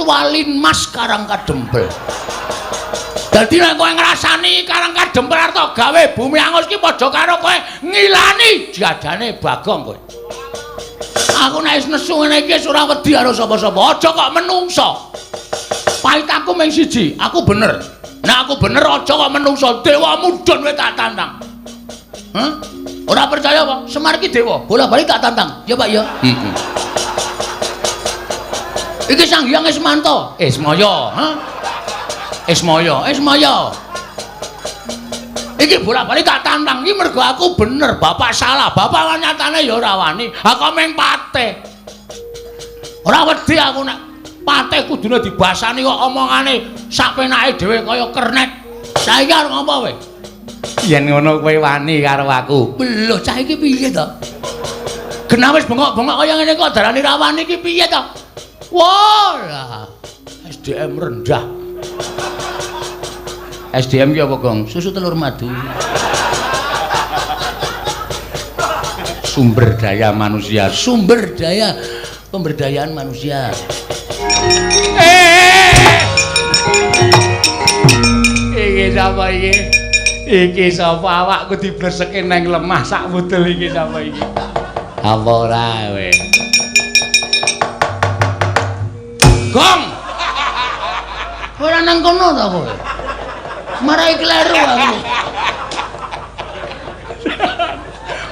Ratualin Mas Karang Kadempel. Dadi nek kowe ngrasani Karang Kadempel arep gawe Bumi Angus ki padha karo kowe ngilani jadane Bagong kowe. Aku nek wis nesu ngene iki ora wedi karo sapa-sapa. Aja kok menungso. Pahit aku mung siji, aku bener. Nek aku bener aja kok menungso. Dewa mudhun kowe tak tantang. Hah? Ora percaya apa? Semar ki dewa, bola-bali tak tantang. Ya Pak ya. Iki Sang Hyang Ismanto, Ismaya, ha? Ismaya. Iki bola-bali tak tantang iki mergo aku bener, bapak salah. Bapak nyatane ya ora wani. Aku meng patih. Ora wedi aku nek patih kudune dibasani kok omongane sak penake dhewe kaya kernet. Saiki arep ngopo kowe? Yen ngono kowe wani karo aku. Lho, cah iki piye to? Genah wis bengok-bengok kaya ngene kok darani ra wani iki piye to? Wah, SDM rendah. SDM ki apa, Gong? Susu telur madu. Sumber daya manusia, sumber daya pemberdayaan manusia. Iki sapa iki? Iki sapa awakku dibleseke nang lemah sak wudel iki sapa iki? Apa ora kowe? Gong. Ora nang kono ta kowe? Marai kleru aku.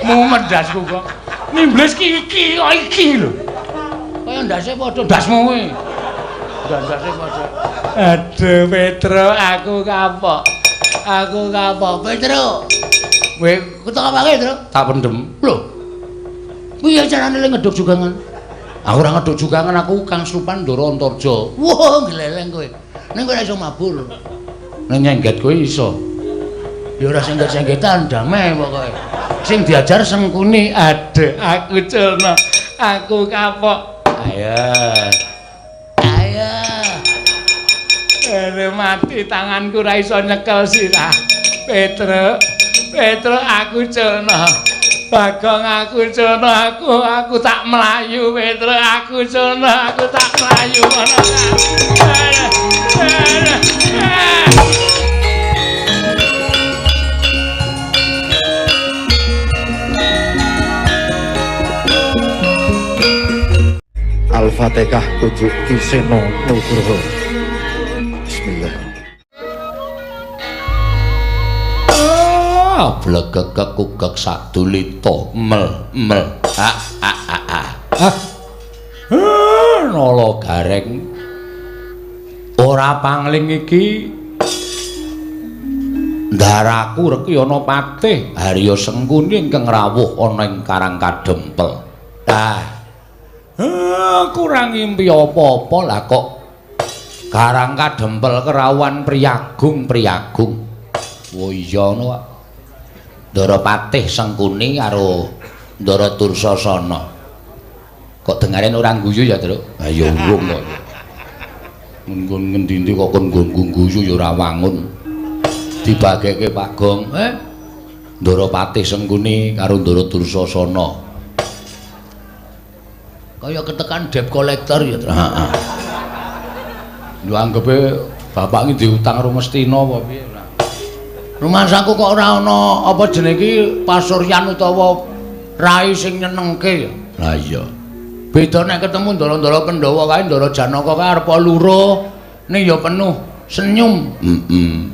Mumet dasku kok. Nimbles iki kok iki lho. Kaya ndase padha dasmu kowe. Ndase padha. Aduh Petro, aku kapok. Petro. Kowe ketok apa Petro? Tak pendem. Lho. Piye carane le ngeduk jugangan? Aku ora ngeduk jugangan, aku Kang Supan Ndara Antarja. Wah, gleleng kowe. Ning kowe ora iso mabur. Ning nyengget kowe iso. Ya ora sengget-senggetan, damai pokoke. Sing diajar Sengkuni, aduh aku culno. Aku kapok. Ayo. Mati tanganku ora iso nyekel sirah. Petro aku culno. Bagong aku culno, aku tak melayu. Petro aku culno, aku tak melayu. Al-Fatihah Ujuk Kiseno Nugroho. Bismillah. Blegek kugek sadulita mel. Nala gareng. Ora pangling iki ndaraku Rekyana Patih Harya Sengkuni ingkang rawuh ana ing Karang Kadempel. Kurang ngimpi apa-apa lah kok Karang Kadempel kerawuhan priyagung. Oh iya ngono Pak. Ndara Patih Sengkuni karo Ndara Dursasana. Kok dengaren ora guyu ya, Truk? Ha ya urung kok. Nggon ngendi-endi kok kon guyu ya ora wangun. Dibageke Pak Gong, Ndara Patih Sengkuni karo Ndara Dursasana. Kaya ketekan debt collector ya, Truk. Heeh. Lho anggepe bapak iki diutang Rumestina apa piye? Rumah saku kok ora ana apa jenenge iki pasuryan utawa rai sing nyenengke ya. Lah iya. Beda nek ketemu ndara-ndara Pandhawa kae, Ndara Janaka kae arep luruh ning ya penuh senyum.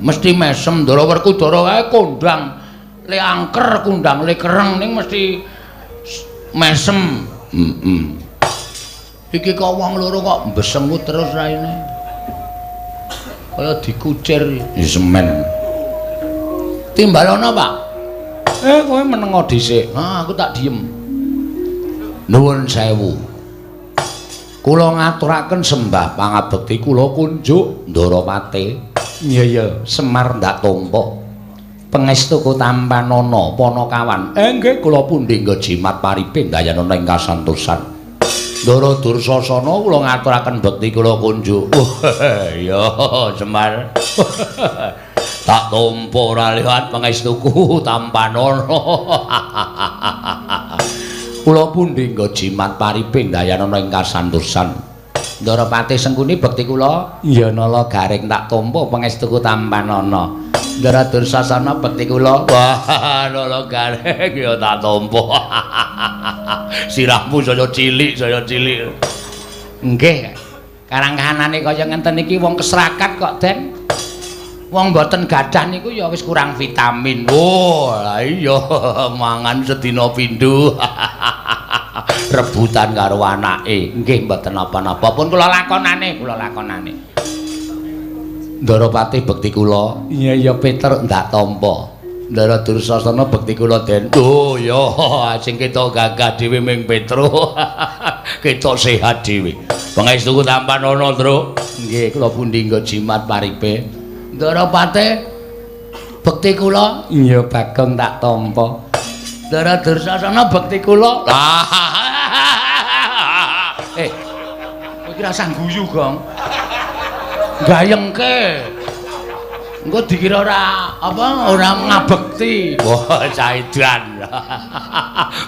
Mesti mesem Ndara Werkudara kae kondang le angker, kondang le kereng ning mesti mesem. Iki kok wong loro kok mbesengut terus raine. Kaya dikucir semen. Timbalana, Pak. Kowe menengo dhisik. Aku tak diem. Nuwun sewu. Kula ngaturaken sembah pangabekti kula kunjuk Ndara Patih. Iya, Semar ndak tampa. Pangestu Tampanana Panakawan. Nggih kula pundi nggo jimat pariping dayanana ing kasantosan. Ndara Dursasana kula ngaturaken bekti kula kunjuk. Iya, Semar. Tak tampa ora liwat pangestuku Tampanana. Kula pundi nggo jimat pariping dayanana ing kasantosan. Ndaropati Sengkuni bekti kula ya nala garing tak tampa pangestuku tampanana. Ndara Dursasana bekti kula wah nala garing ya tak tampa. Sirahmu saya cilik. Nggih. Karang kahanane kaya ngenten iki wong keserakat kok, Den. Wong mboten gadah niku ya wis kurang vitamin. Oh, lah iya mangan sedina pindho. Rebutan karo anake. Nggih mboten napa-napa. Pun kula lakonane. Ndaropati bekti kula. Iya Peter ndak tampa. Ndara Dursasana bekti kula Den. Oh ya, sing ketok gagah dhewe ming Petro. Ketok sehat dhewe. Pangestuku tampanana, Tru. Nggih, kula pundi nggo jimat paripe. Ndaropati bekti kula. Iya Bagong tak tampa. Ndara Dursasana bekti kula. Kowe iki rasah guyu, Gong. Gayengke. Engko dikira ora ngabekti. Wah, Caidan.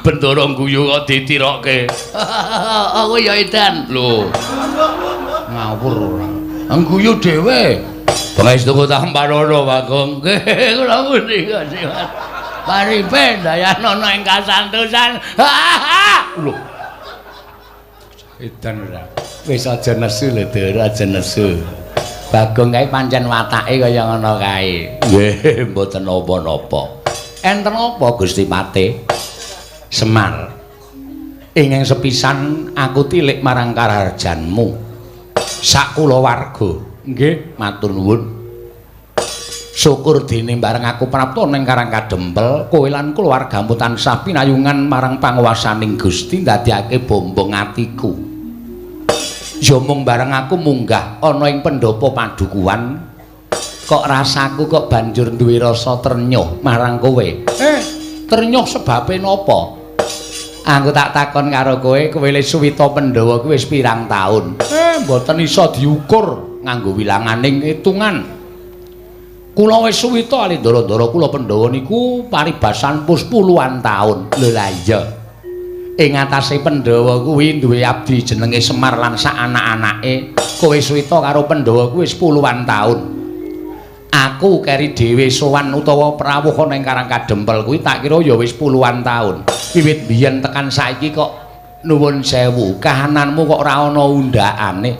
Bendoro guyu kok ditirokke. Aku ya Edan. Lho. Ngawur ora. Ngguyu dhewe. Pangestuku tampanana, Bagong. Kula pundi kasihan. Paripe dayanana ing kasantosan. Lho. Edan ora. Wis aja nesu lho, Dur, aja nesu. Bagong kae pancen watake kaya ngono kae. Nggih, mboten napa-napa. Enten apa Gusti Pate? Semar. Inging sepisan aku tilik marang kararjanmu. Sak kulawarga. Nggih, matur nuwun. Syukur dene bareng aku prapta ning Karang Kadempel, kowe lan kulawargamu tansah pinayungan marang panguwasaning Gusti ndadekake bombong atiku. Ya mung bareng aku munggah ana ing pendopo padukuhan, kok rasaku kok banjur duwe rasa ternyuh marang kowe. Ternyuh sebabe napa? Aku tak takon karo kowe le suwita Pandhawa kuwi wis pirang taun? Mboten iso diukur nganggo wilanganing hitungan. Kula wis suwita ali ndara-ndara kula Pandhawa niku paribasan pus puluhan taun. Lho la iya. Ing atase Pandhawa kuwi duwe abdi jenenge Semar lan sak anak-anake. Kowe suwita karo Pandhawa kuwi wis puluhan taun. Aku keri dhewe sowan utawa prawuh ana ing Karang Kadempel kuwi tak kira ya wis puluhan taun. Wiwit biyen tekan saiki kok nuwun sewu, kahananmu kok ora ana undhakane.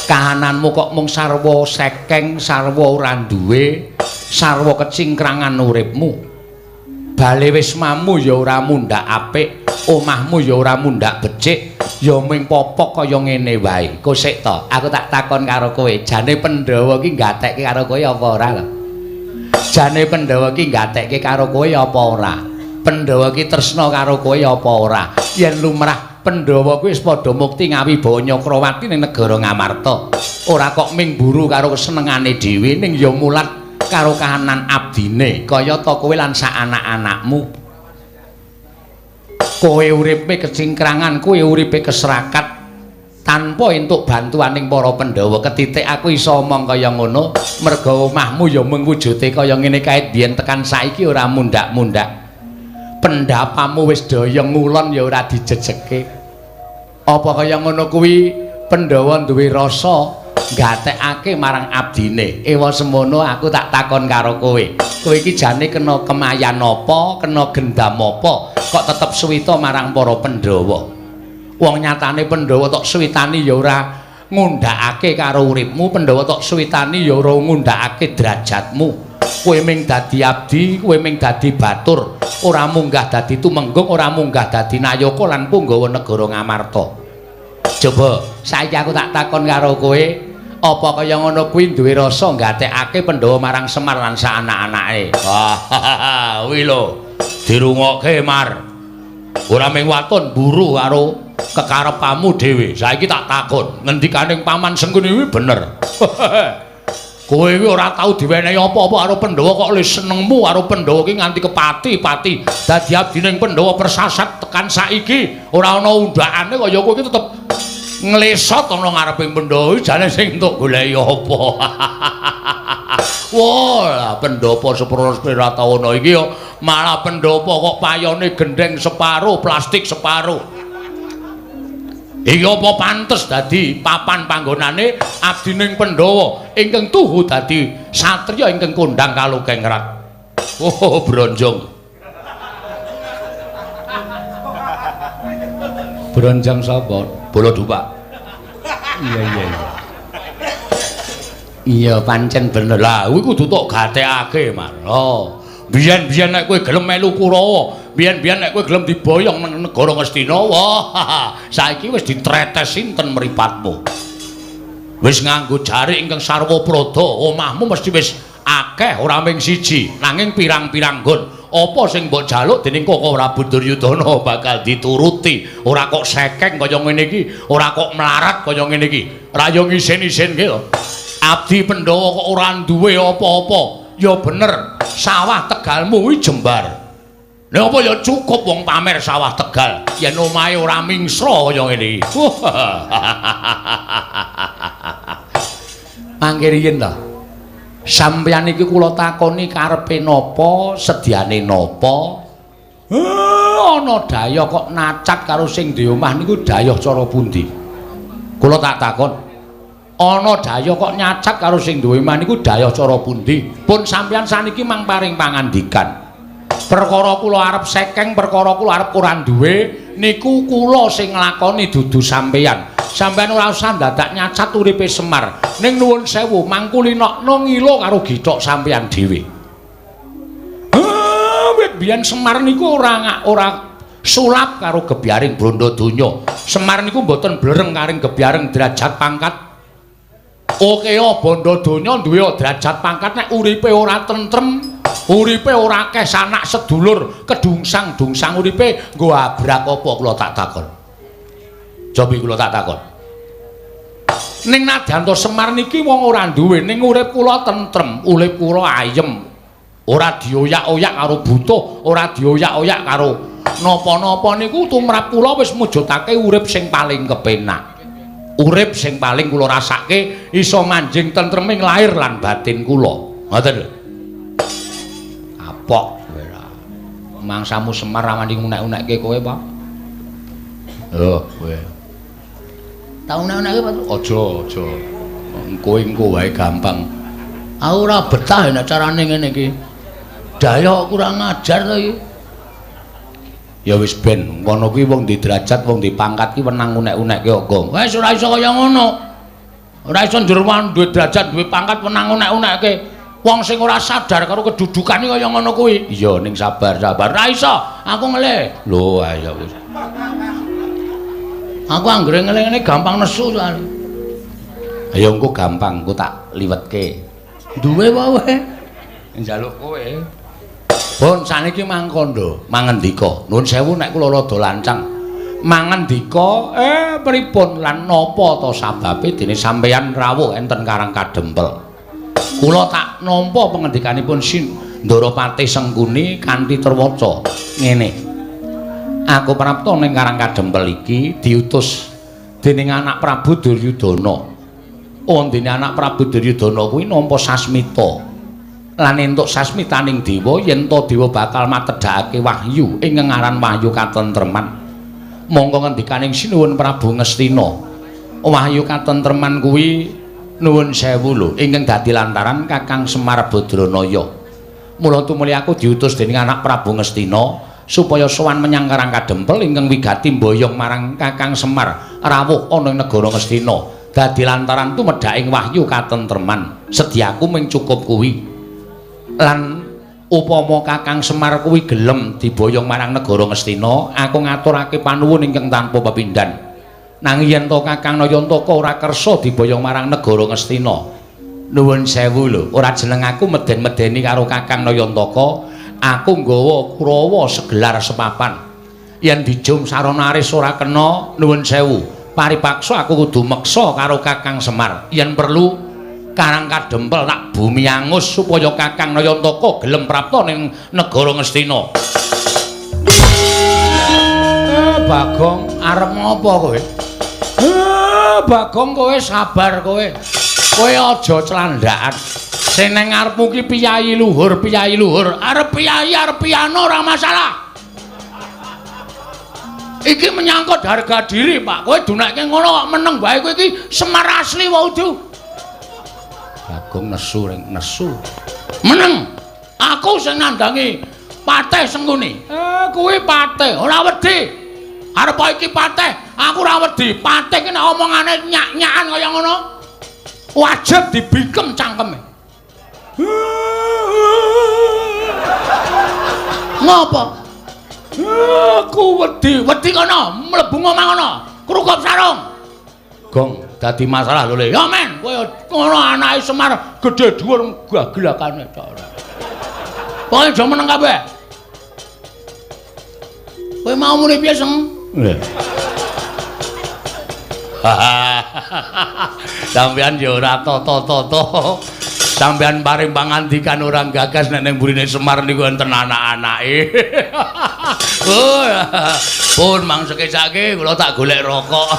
Kahananmu kok mung sarwa sekeng, sarwa ora duwe, sarwa kecingkrangan uripmu. Bale wis mamu ya ora mundhak apik, omahmu ya ora mundhak becik, ya ming popok kaya ngene wae. Kok sik to, aku tak takon karo kowe, jane Pandhawa ki gatekke karo kowe apa ora lho? Jane Pandhawa ki gatekke karo kowe apa ora? Pandhawa ki tresna karo kowe apa ora? Yen lumrah Pandhawa kuwi wis padha mukti ngawibawa Nyakrawati ning negara Ngamarta. Ora kok ming buru karo kesenengane dhewe ning ya mulat karo kahanan abdine kaya ta kowe lan sak anak-anakmu. Kowe uripe kecingkrangan, kowe uripe keserakat tanpa entuk bantuaning para Pandhawa. Ketitik aku iso omong kaya ngono merga omahmu ya mung wujude kaya ngene kae biyen tekan saiki ora mundhak-mundhak. Pendapamu wis daya ngulon ya ora dijejeke. Apa kaya ngono kuwi Pandhawa duwe rasa gatekake marang abdine. Ewa semono aku tak takon karo kowe. Kowe iki jane kena kemayan apa, kena gendam apa, kok tetep suwita marang para Pandhawa. Wong nyatane Pandhawa tok suwitani ya ora ngundhakake karo uripmu, Pandhawa tok suwitani ya ora ngundhakake derajatmu. Kowe ming dadi abdi, kowe ming dadi batur, ora munggah dadi tumenggung, ora munggah dadi nayaka lan punggawa negara Ngamarta. Coba saiki aku tak takon karo kowe, apa kaya ngono kuwi duwe rasa gatekake Pandhawa marang Semar lan sak anak-anake? Wah, kuwi lho. Dirungokke, Mar. Ora mung waton buru karo kekarepamu dhewe. Saiki tak takon, ngendikaning Paman Sengkuni kuwi bener. Kowe iki ora tau diwenehi apa-apa karo Pandhawa kok le senengmu karo Pandhawa ki nganti kepati-pati. Dadi abdining Pandhawa persasat tekan saiki ora ana undhakane kaya kowe iki tetep nglesot ana ngareping Pandhawa jane sing entuk goleki apa. Wah, pendopo sepira taun iki yo malah pendopo kok payone gendeng separo, plastik separo. Iki apa pantes dadi papan panggonane abdining Pandhawa ingkang tuhu dadi satriya ingkang kondhang kalukengrat. Oh, bronjong. Bronjong sapa? Baladupak. Iya. Iya pancen bener. Lah kuwi kudu tok gatekake, Mas. Oh. Biyen-biyen nek kowe gelem melu Kurawa, biyen-biyen nek kowe gelem diboyong nang negara Ngastina, wah, saiki wis ditretes sinten mripatmu. Wis nganggo jari ingkang sarwa prada, omahmu mesti wis akeh ora mung siji, nanging pirang-pirang nggon. Apa sing mbok jaluk dening Koko Prabu Duryudana bakal dituruti. Ora kok sekeng kaya ngene iki, ora kok melarat kaya ngene iki. Ra yo ngisin-isin ki lho. Abdi Pandhawa kok ora duwe apa-apa. Ya bener, sawah Tegalmu kuwi jembar. Nek apa ya cukup wong pamer sawah Tegal, yen omahe ora mingsra kaya ngene iki. Mangke riyen ta. Sampeyan iki kula takoni karepe napa, sediane napa? Ana daya kok nacat karo sing di omah niku daya cara pundi? Kula tak takon. Ana daya kok nyacat karo sing duwe omah niku daya cara pundi? Pun sampeyan saniki mang paring pangandikan. Perkara kula arep sekeng, perkara kula arep ora duwe niku kula sing nglakoni dudu sampeyan. Sampeyan ora usah dadak nyacat uripe Semar. Ning nuwun sewu, mangkulinokno ngilo karo githok sampeyan dhewe. Wit biyen Semar niku ora sulap karo gebyaring Brandadonya. Semar niku mboten blereng karing gebyaring derajat pangkat. Oke, Brandadonya duwe derajat pangkat nek uripe ora tentrem, uripe ora akeh sanak sedulur, kedungsang-dungsang uripe nggo abrak apa kula tak takon. Cobi kula tak takon. Ning nadyan to Semar niki wong ora duwe, ning urip kula tentrem, urip kula ayem. Ora dioyak-oyak karo butuh, ora dioyak-oyak karo napa-napa niku tumrap kula wis mujudake urip sing paling kepenak. Urip sing paling kula rasake iso manjing tentreming lahir lan batin kula. Ngoten lho. Kapok kowe ra. Mangsamu Semar rawani unek-unekke kowe, Pak. Lho, kowe. Tau unek-unekke, Pak? Aja. Kowe engko wae gampang. Aku ora betah nek carane ngene iki. Daya kurang ajar to iki. Ya wis ben ngono kuwi wong di derajat wong di pangkat ki wenang unek-unekke kok. Wis ora iso kaya ngono. Ora iso njerwan duwe derajat duwe pangkat wenang unek-unekke. Wong sing ora sadar karo kedudukane kaya ngono kuwi. Iya ning sabar. Ora iso. Aku ngelih. Lho ayo wis. Aku anggere ngelih ngene gampang nesu soalé. Ayo engko gampang engko tak liwetke. Duwe wae. Njaluk kowe. Pun saniki mangkondo, mangendika. Nuwun sewu nek kula rada lancang. Mangendika, pripun lan napa ta sababe dene sampeyan rawuh enten Karang Kadempel. Kula tak nampa pangendikanipun Ndaropati Sengkuni kanthi terwaca ngene. Aku prapta ning Karang Kadempel iki diutus dening anak Prabu Duryudana. Ondene anak Prabu Duryudana kuwi nampa sasmita. Lan entuk sasmitaning dewa yen to dewa bakal matedhakake wahyu ing ngaran wahyu katentreman. Monggo ngendikaning sinuwun Prabu Ngastina. Wahyu katentreman kuwi nuwun sewu lho ingkang dadi lantaran Kakang Semar Badranaya. Mula tumuli aku diutus dening anak Prabu Ngastina supaya sowan menyang Karang Kadempel ingkang wigati mboyong marang Kakang Semar rawuh ana ing negara Ngastina. Dadi lantaran tumedhaking wahyu katentreman. Sediaku mung cukup kuwi. Lan upama Kakang Semar kuwi gelem diboyong marang negara Ngastina, aku ngaturake panuwun ingkang tanpa pepindhan. Nanging yen to Kakang Nayantaka ora kersa diboyong marang negara Ngastina, nuwun sewu lho, ora jeneng aku meden-medeni karo Kakang Nayantaka, aku nggawa Kurawa segelar sepapan. Yen dijum saronaris ora kena, nuwun sewu, paripaksa aku kudu meksa karo Kakang Semar. Yen perlu Karang Kadempel tak bumi angus supaya Kakang Nayantaka gelem prapta ning negara Ngastina. Bagong arep ngopo kowe? Bagong kowe sabar kowe. Kowe aja clandhakan. Sing nang ngarepmu ki piyayi luhur. Arep piyayi arep piano ora masalah. Iki menyangkut harga diri, Pak. Kowe dunake ngono kok meneng bae kowe iki Semar asli wae, Du. Bagong nesu ring nesu. Meneng. Aku sing nandangi patih Sengkuni. Kuwi patih, ora wedi. Arep iki patih, aku ora wedi. Patih ki nek omongane nyak-nyakan kaya ngono, wajib dibikem cangkeme. Ngopo? Aku wedi kono, mlebu omah kono, krukup sarung. Gong, dadi masalah lho, Le. Ya men, kowe ngono anake Semar gedhe dhuwur gagelakane. Kowe aja meneng kabeh. Kowe mau muni piye, Seng? Sampeyan ya ora toto-toto. Sampeyan paring pangandikan orang gagas nek ning mburine Semar niku enten anak-anake. Oh, pun mangseke sake kula tak golek rokok.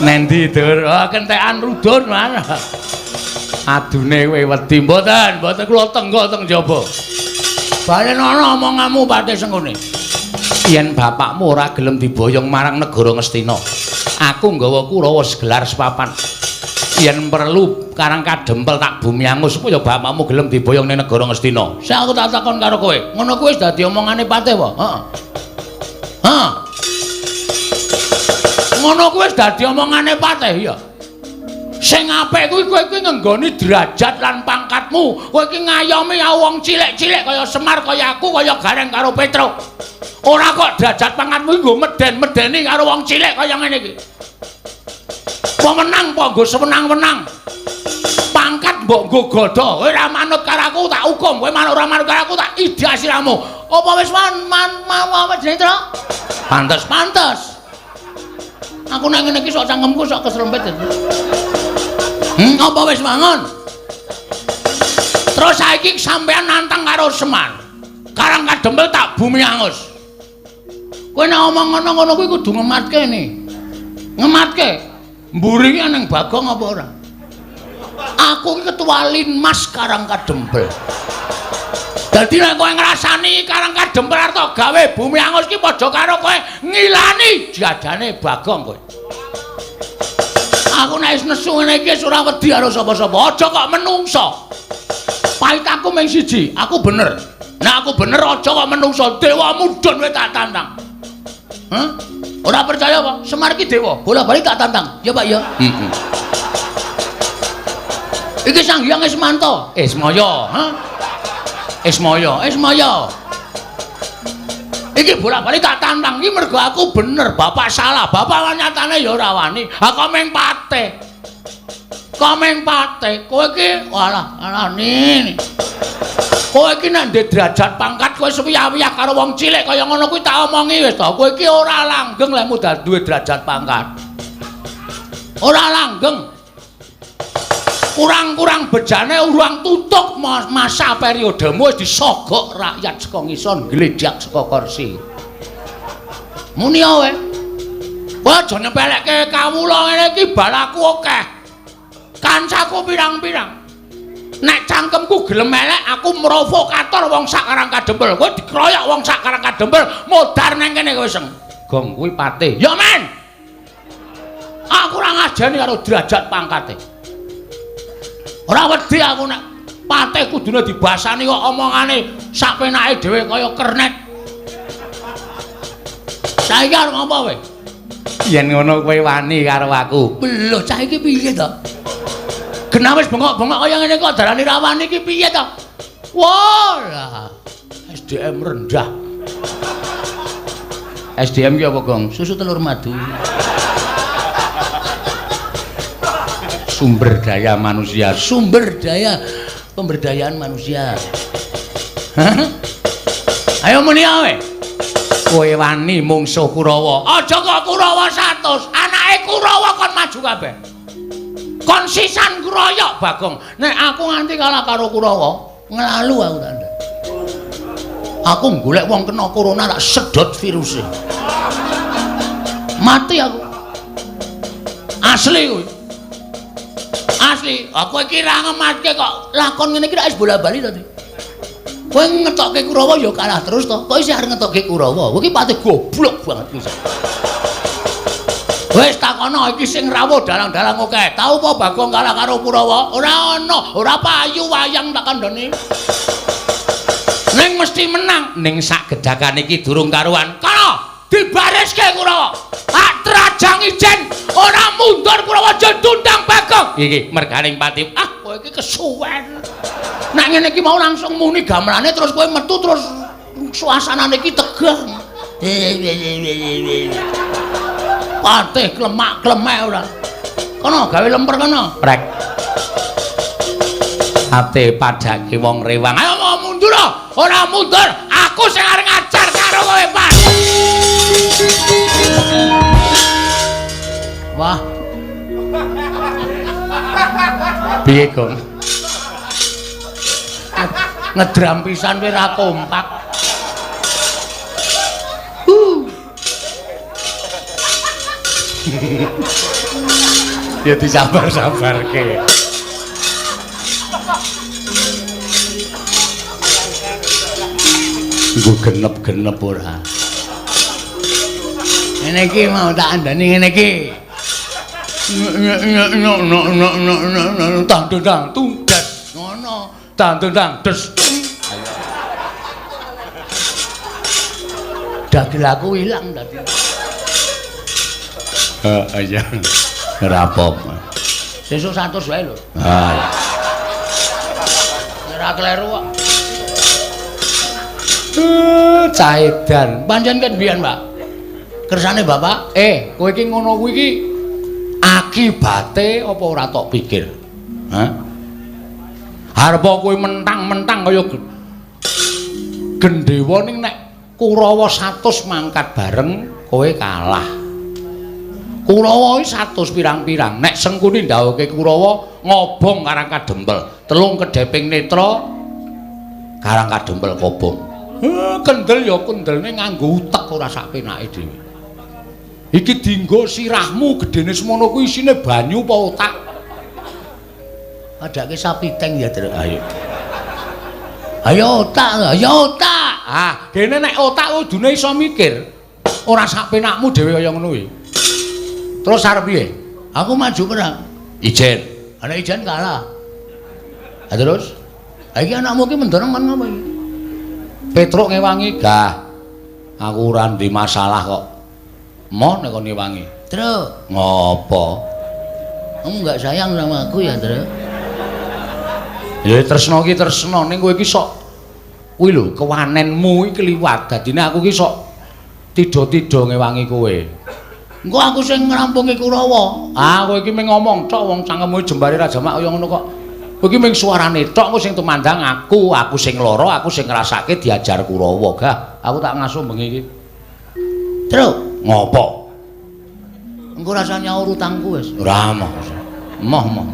Nendi dur, kentekan rudun man. Adune kowe wedi mboten kula tenggo teng jaba. Balen ana omonganmu Patih Sengkuni. Yen bapakmu ora gelem diboyong marang negara Ngastina, aku nggawa Kurawa segelar sepapan. Yen perlu Karang Kadempel tak bumi angus supaya bapakmu gelem diboyong ning negara Ngastina. Sik aku tak takon karo kowe, ngono kuwi wis dadi omongane Patih apa? Heeh. Ngono kuwi wis dadi omongane Patih ya. Sing apik kuwi kowe iki ngenggoni derajat lan pangkatmu. Kowe iki ngayomi wong cilik-cilik kaya Semar kaya aku kaya Gareng karo Petro. Ora kok derajat pangkatmu iki nggo meden-medeni karo wong cilik kaya ngene iki. Pemenang apa nggo sewenang-wenang. Pangkat mbok nggo godho. Kowe ora manut karo aku tak hukum. Kowe ora manut karo aku tak idah siramu. Apa wis apa jenenge, Tru? Pantes. Aku nang ngene iki sok cangkemku sok keserempet. Apa wis mangon? Terus saiki sampean nantang karo Semar. Karang Kadempel tak bumi angus. Kowe nek omong ngono kuwi kudu ngematke ni. Ngematke. Mburi ki ning Bagong apa ora? Aku ki ketua Linmas Karang Kadempel. Dadi nek kowe ngrasani Karang Kadempel arep gawe bumi angus ki padha karo kowe ngilani jadane Bagong kowe. Aku nek wis nesu ngene iki ora wedi karo sapa-sapa. Aja kok menungso. Pait aku mung siji, aku bener. Nek aku bener aja kok menungso. Dewa mudhun kowe tak tantang. Hah? Ora percaya apa? Semar ki dewa. Bola-bali tak tantang. Ya, Pak ya. Heeh. Iki Sang Hyang Ismanto. Ismaya, ha? Ismaya. Iki bola-bali tak tantang iki mergo aku bener, bapak salah. Bapak nyatane ya ora wani. Aku meng Patih. Kowe iki alah nini. Kowe iki nek ndek derajat pangkat kowe suwi-wiyah karo wong cilik kaya ngono kuwi tak omongi wis to. Kowe iki ora langgeng lek mudah duwe derajat pangkat. Ora langgeng. Kurang-kurang bejane urang tutuk masa periodemu wis disogok rakyat saka ngisor gledhak saka kursi. Muni wae. Kowe aja nyepelekke kawula ngene iki balaku akeh. Kancaku pirang-pirang. Nek cangkemku gelem elek aku provokator wong sak Karang Kadempel. Kowe dikeroyok wong sak Karang Kadempel modar nang kene kowe Seng. Gong kuwi Patih. Ya men. Aku ora ngajeni karo derajat pangkate. Ora wedi aku nek Patih kudune dibasani kok omongane sak penake dhewe kaya kernet. Saiki arep ngopo kowe? Yen ngono kowe wani karo aku. Lho, cah iki piye to? Genah wis bengok-bengok kaya ngene kok darani rawani iki piye to? Wah, SDM rendah. SDM ki apa, Gong? Susu telur madu. Sumber daya manusia, pemberdayaan manusia. Hah? Ayo muni awe. Kowe wani mungsuh Kurawa. Aja kok Kurawa 100, anake Kurawa kon maju kabeh. Kon sisan kroyok Bagong. Nek aku nganti kalah karo Kurawa, nglalu aku tanda. Aku golek wong kena corona tak sedot viruse. Mati aku. Asli kuwi. Asli, aku iki ra ngematke kok lakon ngene iki wis bola-bali to. Kowe ngetokke Kurawa ya kalah terus to. Kowe isih arep ngetokke Kurawa. Kowe iki pati goblok banget iki. Wis takono iki sing rawuh dalang-dalang akeh. Tau apa Bagong kalah karo Kurawa? Ora ana, ora payu wayang tak kandhani. Ning mesti menang. Ning sak gedhakan iki durung karuan. Kana dibariske Kurawa. Trajang ijen ora mundur Kurawa aja tundang Bagong. Iki merganing pati. Kowe iki kesuwen. Nek ngene iki mau langsung muni gamelane terus kowe metu terus suasanane iki tegang. Patih klemak-klemek ora. Kono gawe lemper kono. Prek. Ate padake wong rewang. Ayo mau mundur. Ora mundur. Aku sing arep ngajar karo kowe, Pak. Wah. Piye, Gong? Ngedram pisan kowe ra kompak. Ya disabar-sabarke. Nggo genep-genep ora. Ngene iki mau tak andani ngene iki. Tang-tang tundas ngono. Tang-tang des. Dagel aku ilang tadi. Iya. Ora apa-apa. Sesuk 100 wae lho. Ha. Ora kleru kok. Cah edan. Pancen kan biyen, Pak. Kersane Bapak, kowe iki ngono kuwi iki akibate apa ora tok pikir? Hah? Arep kowe mentang-mentang kaya gendhewa ning nek Kurawa 100 mangkat bareng kowe kalah. Kurawa iki 100 pirang-pirang. Nek Sengkuni ndhawuhke Kurawa ngobong Karang Kadempel, telung kedheping netra Karang Kadempel kobong. Kendel ya kendelne nganggo utek ora sak penake dhewe. Iki dienggo sirahmu gedene semono kuwi isine banyu apa otak? Adake sapiteng ya, Tru. Ayo. Ayo otak, ayo otak. Kene nek otak kudune iso mikir. Ora sak penakmu dhewe kaya ngono kuwi. Terus arep piye? Aku maju perang. Ijen. Ana ijen kalah. Terus? Iki anakmu ki mendorong men ngopo iki? Petruk ngewangi, gah. Aku ora ndek masalah kok. Mo nek kon ngewangi. Truk. Ngopo? Kamu enggak sayang sama aku ya, Truk? Ya tresno ki tresno ning kowe iki sok kuwi lho, kewanenmu iki kliwat. Dadine aku ki sok tida-tida ngewangi kowe. Engko aku sing ngrampungi Kurawa. Kowe iki mung ngomong tok wong cangkemmu jembare Raja Mak kaya ngono kok. Kowe iki mung suarane tok engko sing tumandang aku sing lara, aku sing ngrasake diajar Kurawa, gah. Aku tak ngasuh bengi iki. Truk, ngopo? Engko rasane nyaur utangku wis. Ora moh. Moh.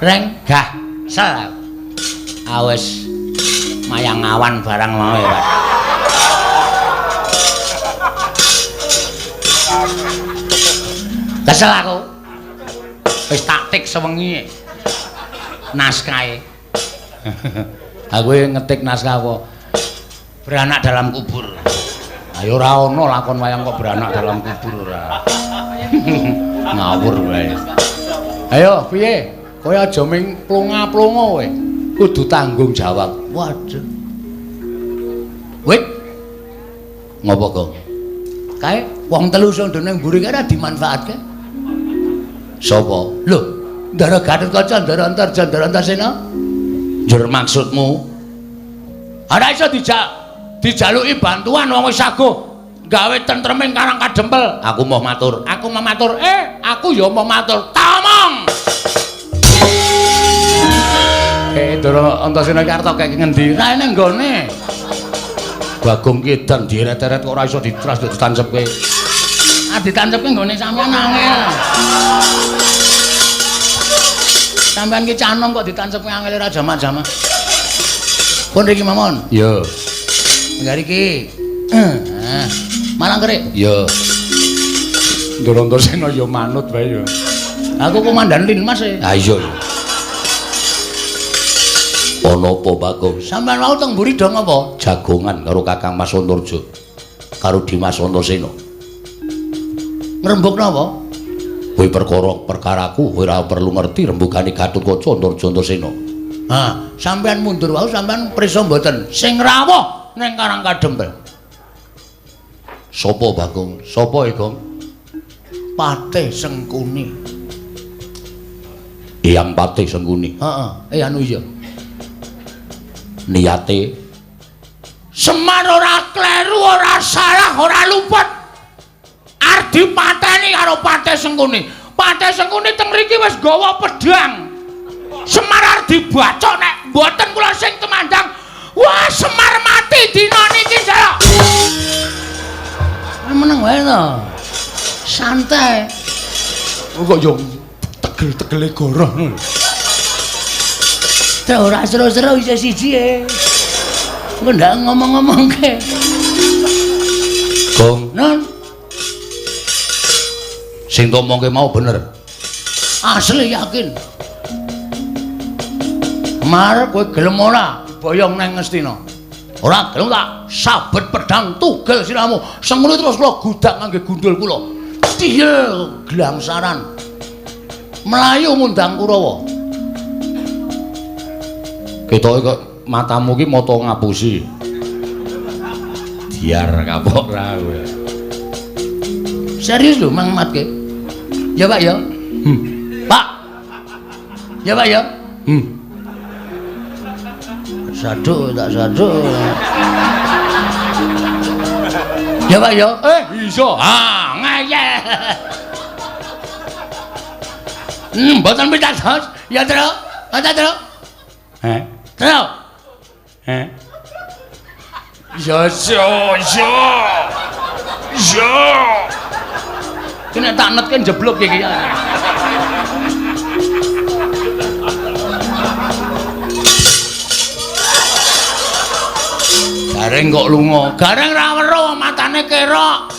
Reng, gah, sel. Wis mayang awan barang mau ya, Pak. Kesel aku. Wis taktik sewengi. Naskahe. Aku ngetik naskah apa? Beranak dalam kubur. Ayo ora ana lakon wayang kok beranak dalam kubur ora. Ngawur wae. Ayo piye? Kowe aja ming plonga-plonga kowe. Kudu tanggung jawab. Waduh. Wit. Ngopo, Gong? Kae wong telu sing ndene mburi kae ora dimanfaatke. Sapa? Lho, Ndara Gatotkaca, Ndara Antarja, Ndara Antasena. Njur maksudmu? Ora iso dijaluki bantuan wong wis saguh gawe tentreming Karang Kadempel. Aku mau matur. Aku ya mau matur. Tamong. Ndara Antasena iki arep kaya ngendi? Raene nggone. Bagong Kidan dieret-eret kok ora iso ditras ditancepke. Ditancepke nggone sampean angel. Sampean ki canom kok ditancepke angel ora jama-jama. Pun iki mamon. Yo. Enggak iki. Malang kerik. Yo. Ndara-ndara yo manut wae yo. Aku komandan Linmas e. Ha iya. Ana apa Bagong? Sampeyan mau teng mburi dong apa? Jagongan karo Kakang Mas Antarja. Karo Dimas Antasena. Ngrembug napa? Kowe perkaraku kowe ora perlu ngerti rembugane Gatotkaca Antarja Antasena. Ha, sampeyan mundur wae sampeyan prisa mboten sing rawuh ning Karang Kadempel. Sapa Bagong? Sapa e, Gong? Patih Sengkuni. Yang Patih Sengkuni. Heeh, anu iya. Niate Semar ora kleru, ora salah, ora luput. Arep dipateni karo Patih Sengkuni. Patih Sengkuni teng mriki wis gawa pedhang. Semar arep dibacok nek mboten kula sing temandang. Wah, Semar mati dina niki, Jaya. Meneng wae to. Santai. Kok yo tegel-tegele goroh. Teh ora seru-seru isih siji e. Engko ndak ngomong-ngomongke. Gong, non. Sing tomongke mau bener. Asli yakin. Mar kowe gelem ora boyong nang Ngastina? Ora gelem tak sabet pedhang tugel siramu. Sengkuni terus kula gudak ngangge gundul kula. Tiyel glangsaran. Melayu mundang Kurawa. Ketoke kok matamu ki mata ngapusi. Diar kapok ra kowe. Serius lho Mang Matke. Ya Pak ya. Pak. Ya Pak ya. Saduk tak saduk. Ya Pak ya. Iso. Ah, ngayeh. Mboten pitados. Ya terus. Mboten terus. Terus. Ya. Kene tak netke jeblok iki ya. Gareng kok lunga. Gareng ra weruh matane kerok.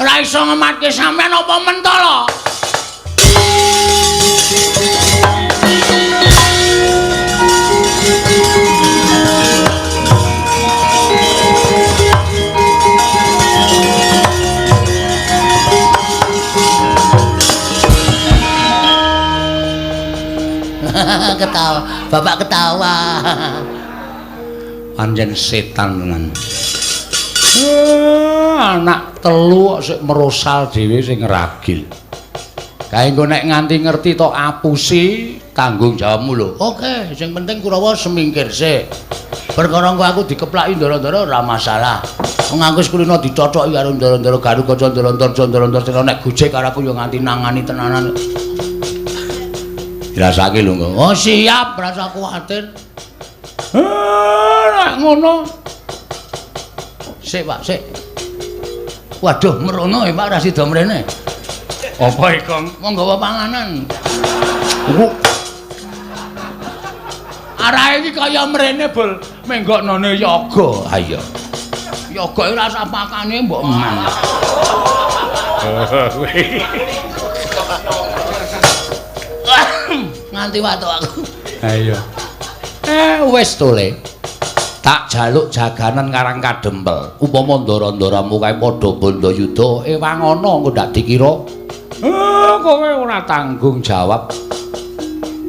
Ora iso ngematke sampean apa mentala? Ketawa, bapak ketawa. Anjen setan tenan. Anak telu kok sik merosal dhewe sing ngragil. Kae engko nek nganti ngerti tok apusi tanggung jawabmu lho. Oke, sing penting Kurawa semingkir sik. Perkara engko aku dikeplaki ndara-ndara ora masalah. Wong aku wis kulino dicocoki karo ndara-ndara Gatotkaca ndara-ndara nek gojek karo aku yo nganti nangani tenanan. Dirasake lho engko. Oh siap, ora usah kuwatir. Nek ngono. Sik, Pak, sik. Waduh, merono Pak ora sida mrene. Apa iki, Kang? Monggo gawa panganan. Arahe iki kaya mrene, Bol. Menggoknone yoga. Ha iya. Yoga ora sak pakane mbok eman. Nganti watuk aku. Ha iya. Wis tole. Tak jaluk jaganan Karang Kadempel. Upama ndara-ndaramu kae padha Bandayuda, ewangana engko ndak dikira. Kowe ora tanggung jawab.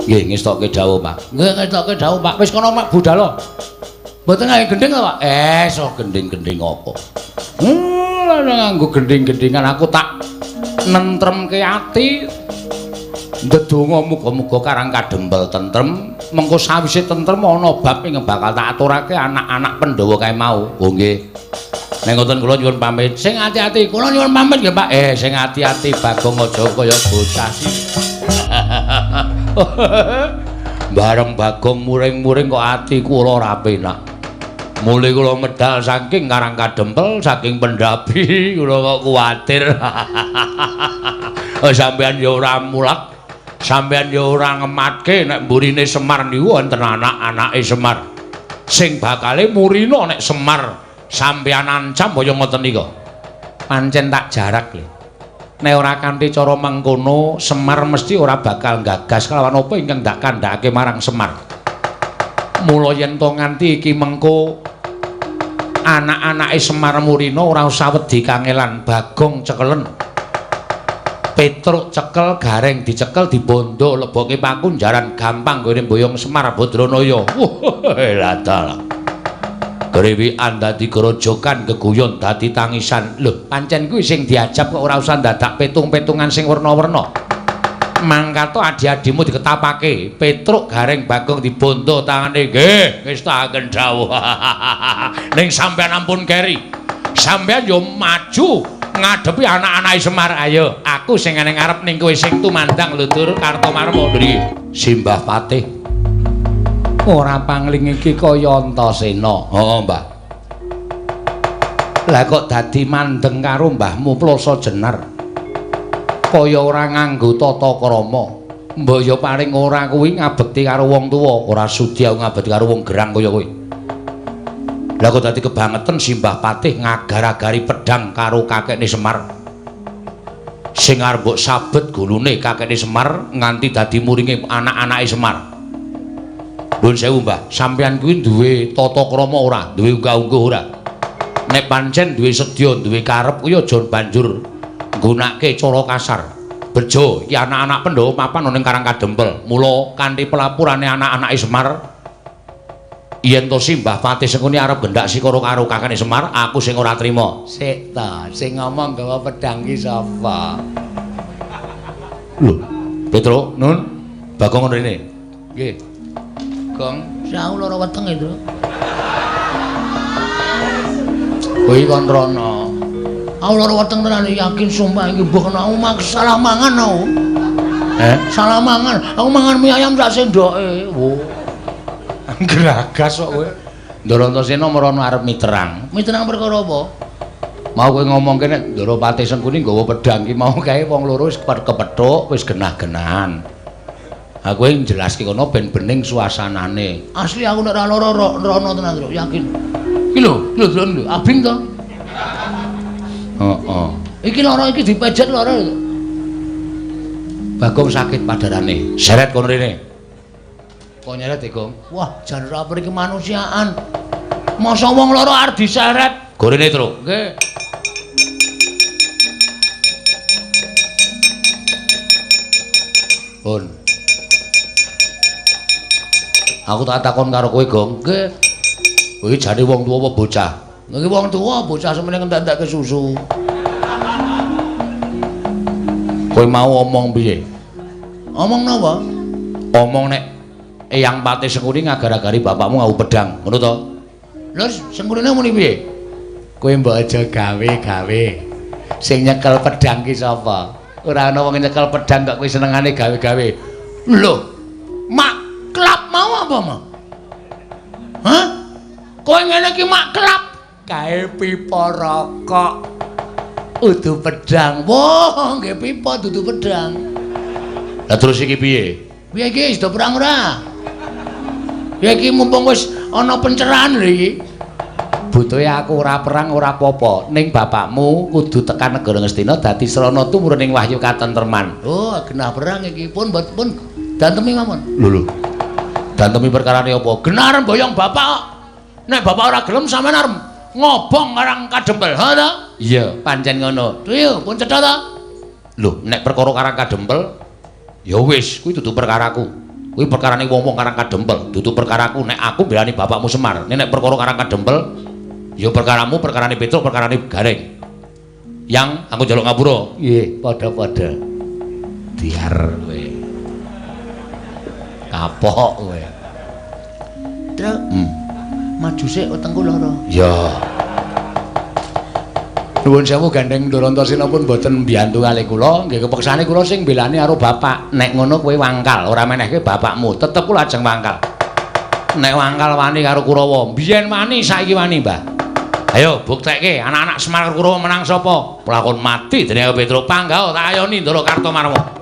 Nggih, ngestokke dawuh, Pak. Nggih, ngestokke dawuh, Pak. Wis kono Mak budal. Mboten nganggo gending to, Pak? So gending-gending apa? Nganggo gending-gendingan aku tak nentremke ati. Ndedonga muga-muga Karang Kadempel tentrem. Mengko sawise tentrem ana bab ing bakal tak aturake anak-anak Pandhawa kae mau. Oh nggih. Nek ngoten kula nyuwun pamit. Sing ati-ati, kula nyuwun pamit nggih, Pak. Sing ati-ati Bagong aja kaya bocah sih. Bareng Bagong muring-muring kok ati kula ora penak. Mulih kula medal saking Karang Kadempel, saking Pendapi, kula kok kuwatir. Sampeyan ya ora mulat. Sampeyan ya ora ngematke nek mburine Semar niku wonten anak-anake Semar sing bakale murina nek Semar sampeyan ancam kaya ngoten nika. Pancen tak jarak lho. Nek ora kanthi cara mengkono Semar mesti ora bakal gagas kelawan apa ingkang dak kandhake marang Semar. Mula yen to nganti iki mengko anak-anake Semar Murina ora usah wedi kangelan, Bagong cekelen. Petruk cekel, Gareng dicekel, dibondo leboke paku jaran gampang gone mboyong Semar Badranaya. Ladal. Grewikan dadi grojokan geguyon dadi tangisan. Lho, pancen kuwi sing diajab kok ora usah dadak petung-petungan sing werna-werna. Mangkato adi-adimu diketapake, Petruk Gareng Bagong dibondo tangane. Nggih, ngestaken dawuh. Ning sampean ampun keri. Sampean yo maju ngadepi anak-anake Semar. Ayo, aku sing nang ngarep ning kowe sing tumandang Lutur Kartomarma. Nggih, Simbah Patih. Ora pangling iki kaya Antasena. Heeh, Mbah. Lah kok dadi mandeng karo mbahmu Plasa Jenar. Kaya ora nganggo tata krama. Mbok ya paling ora kuwi ngabekti karo wong tuwa, ora sudi aku ngabekti karo wong gerang kaya kowe. Lah kok dadi kebangetan Simbah Patih ngagar-agari pedhang karo kakekne Semar. Sing arep mbok sabet gulune kakekne Semar nganti dadi muringe anak-anake Semar. Nuwun sewu, Mbah, sampeyan kuwi duwe tata krama ora? Duwe unggah-ungguh ora? Nek pancen duwe sedya, duwe karep kuwi aja banjur nggunakake cara kasar. Bejo, iki anak-anak Pandhawa mapan ning Karang Kadempel. Mula kanthi pelapurane anak-anake Semar, yen to Simbah Patih sengkuni arep gendak sikara karo kakane Semar, aku sing ora trima. Sik ta, sing ngomong gawa pedhang ki sapa? Lho, Petruk, Nun, Bagong rene. Nggih. Gong, saya lara weteng itu. Kuwi kon rono. Aku lara weteng tenan yakin sumpah iki mbok kena aku salah mangan aku. Salah mangan. Aku mangan mie ayam sak sendoke. Wo. Geragas kok kowe. Ndara Antasena merono arep miterang. Miterang perkara apa? Mau kowe ngomong kene Ndara Patih Sengkuni nggawa pedhang ki mau kae wong loro wis kepethuk, wis genah-genahan. Aku yang jelaske kono ben bening suasanane. Asli aku nek ora lara rono tenan, Tru, yakin. Iki lho, lho, abing to. Heeh. Iki lara iki dipejet lara lho. Bagong sakit padarane. Seret kono rene. Kok nyeret e, Gong? Wah, jan ora apa iki kemanusiaan. Masa wong lara arep diseret. Gorene, Tru. Nggih. Pun. Aku tak takon karo kowe, Gong. Nggih. Kowe jane wong tuwa apa bocah? Nggih wong tuwa, bocah semene ngentek-entek susu. Kowe mau omong piye? Omong napa? Omong nek Eyang Patih Sengkuni ngagar-agari bapakmu ngau pedhang, ngono to? Lho, Sengkunine muni piye? Kowe mbok aja gawe-gawe. Sing nyekel pedhang ki sapa? Ora ana wong nyekel pedhang kok kowe senengane gawe-gawe. Lho, mak klap mau apa, Mak? Hah? Kowe ngene iki mak klap kae pipa rokok. Udu pedhang. Wah, nggih pipa dudu pedhang. Lah terus iki piye? Piye iki wis do perang ora? Ya iki mumpung wis ana pencerahan lho iki. Butuhe aku ora perang ora apa-apa, ning bapakmu kudu tekan negara Ngastina dadi srana tumurun ing wahyu katentreman. Oh, genah perang iki pun dantemi mawon. Lho. Dantemi perkarane apa? Genah mboyong bapak kok. Nek bapak ora gelem sampean arep ngobong Karang Kadempel, ha ta? Iya, pancen ngono. Yo, pun cetha ta? Lho, nek perkara Karang Kadempel ya wis, kuwi dudu perkaraku. Kuwi perkarane wong-wong Karang Kadempel, dudu perkaraku. Nek aku belani bapakmu Semar, nek perkara Karang Kadempel ya perkaramu, perkarane Petruk, perkarane Gareng. Yang aku njaluk ngapura. Nggih, padha-padha. Biar kowe. Kapok kowe. Truk. Maju sik wetengku lara. Ya. Nuwun sewu Gandeng Ndara Antasena pun boten mbiyantu kalih kula, nggih kepeksane kula sing mbelani karo bapak. Nek ngono kowe wangkal, ora menehke bapakmu, tetep kula ajeng wangkal. Nek wangkal wani karo Kurawa, biyen wani saiki wani, Mbah. Ayo buktekke anak-anak Semar Kurawa menang sapa? Pelakon mati dening Petruk Panggawa tak ayoni Ndara Kartomarma.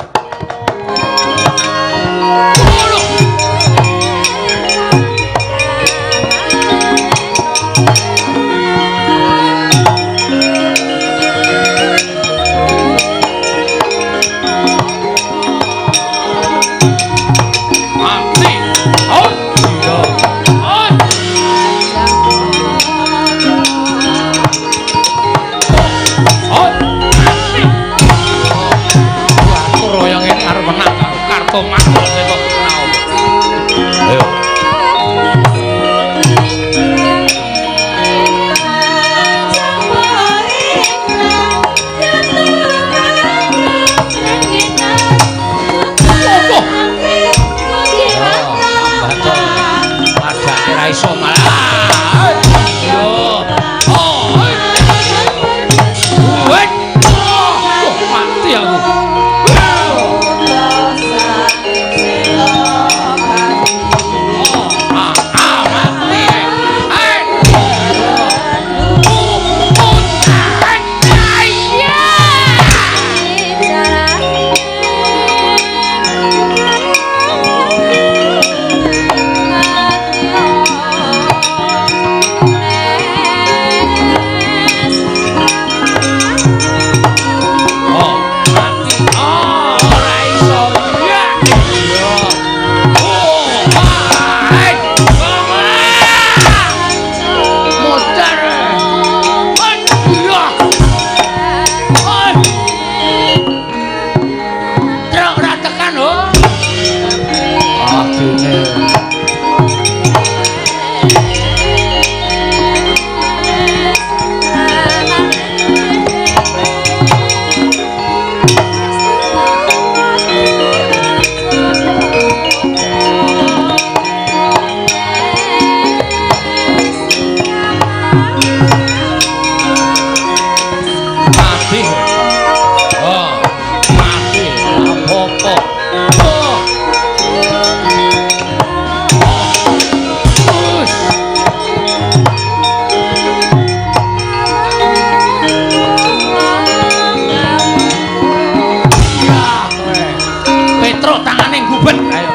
Petruk tangane gubet. Ayo.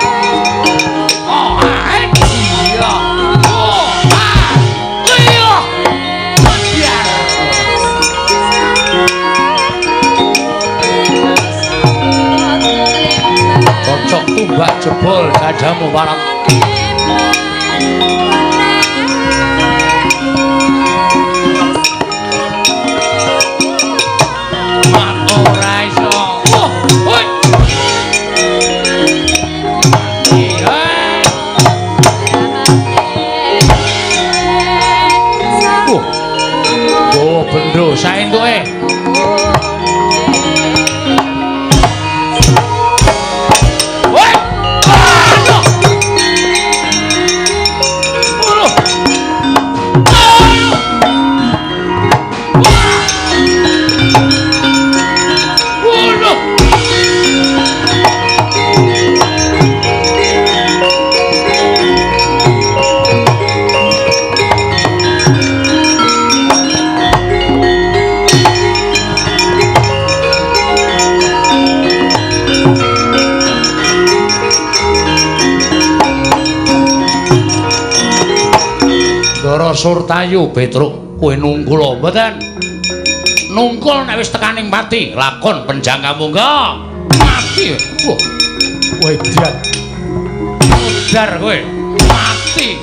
Oh, iya. Oh, iya. Biar. Cocok tumbak jebol jajamu barang. Bendro saentuke. Woi! Aduh! Aduh! Surtayu Petruk kowe nungkul mboten nungkul nek wis tekaning mati lakon penjangka mungga mati wah wedian udar kowe mati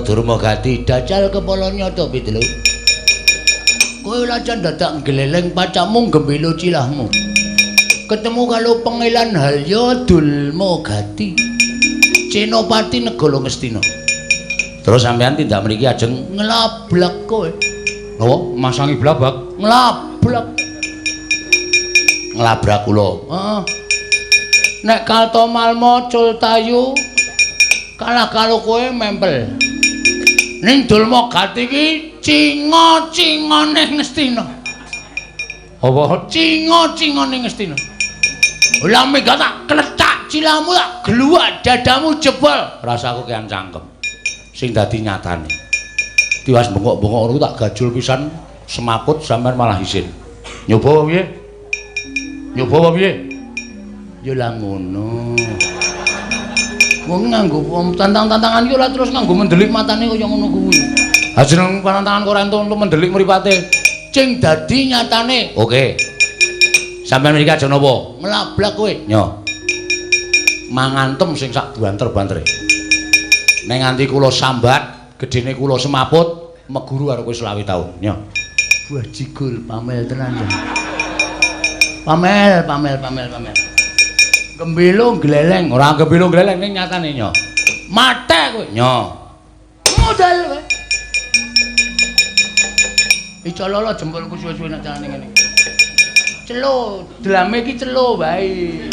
Durmagati dajal kepala nyata Pitelu. Kowe lajan dadak gleleng pacamu gembelo cilahmu. Ketemu karo pengelan Halya Durmagati. Cenopati Negara Ngastina. Terus sampean tindak mriki ajeng nglablak kowe. Lha masangi blabak nglablak. Nglabrak kula. Heeh. Nek Kaltomalma Cultayu kalah karo kowe mempel. Ning Durmagati iki cinga-cingane Ngastina. Apa cinga-cingane Ngastina? Lah mega tak kletak cilahmu tak gluwak dadamu jebol. Rasaku kean cangkem. Sing dadi nyatane. Tiwas bengok-bengok ngono tak gajul pisan semaput sampean malah isin. Nyoba apa piye? Nyoba apa piye? Ya lah ngono. Wong nganggo tantang-tantangan iki ora terus nganggo mendelik matane kaya ngono kuwi. Ha jeneng pantangan kok ora entuk mendelik mripate. Cing dadi nyatane. Oke. Sampeyan mriki aja napa? Nglablak kowe. Nyo. Mangantem sing sak banter-bantere. Nek nganti kula sambat, gedene kula semaput, meguru karo kowe 20 taun. Nyo. Buah jigul pamel tenan ya. Pamel. Gembelo gleleng, ora gembelo gleleng ning nyatane nyo. Mate kowe nyo. Modal kowe. Ica lolo jempolku suwe-suwe nek carane ngene. Celo, drame iki celo bae.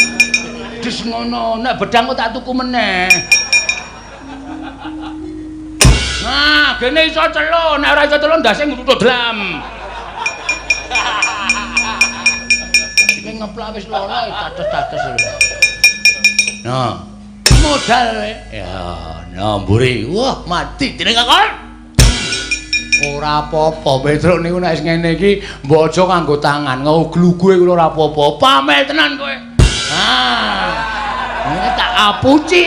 Des ngono, nek bedang kok tak tuku meneh. Nah, gene iso celo, nek ora iso celo ndase ngutut dlam. Iki ngeplak wis lolo tates-tates lho. Nah, modal kowe. Ya, nyamburi. Wah, mati dening kakon. Ora apa-apa, Petruk niku nek ngene iki mbok aja kanggo tangan, nggo glugue kula ora apa-apa. Pamel tenan kowe. Ah. Ini tak apuci.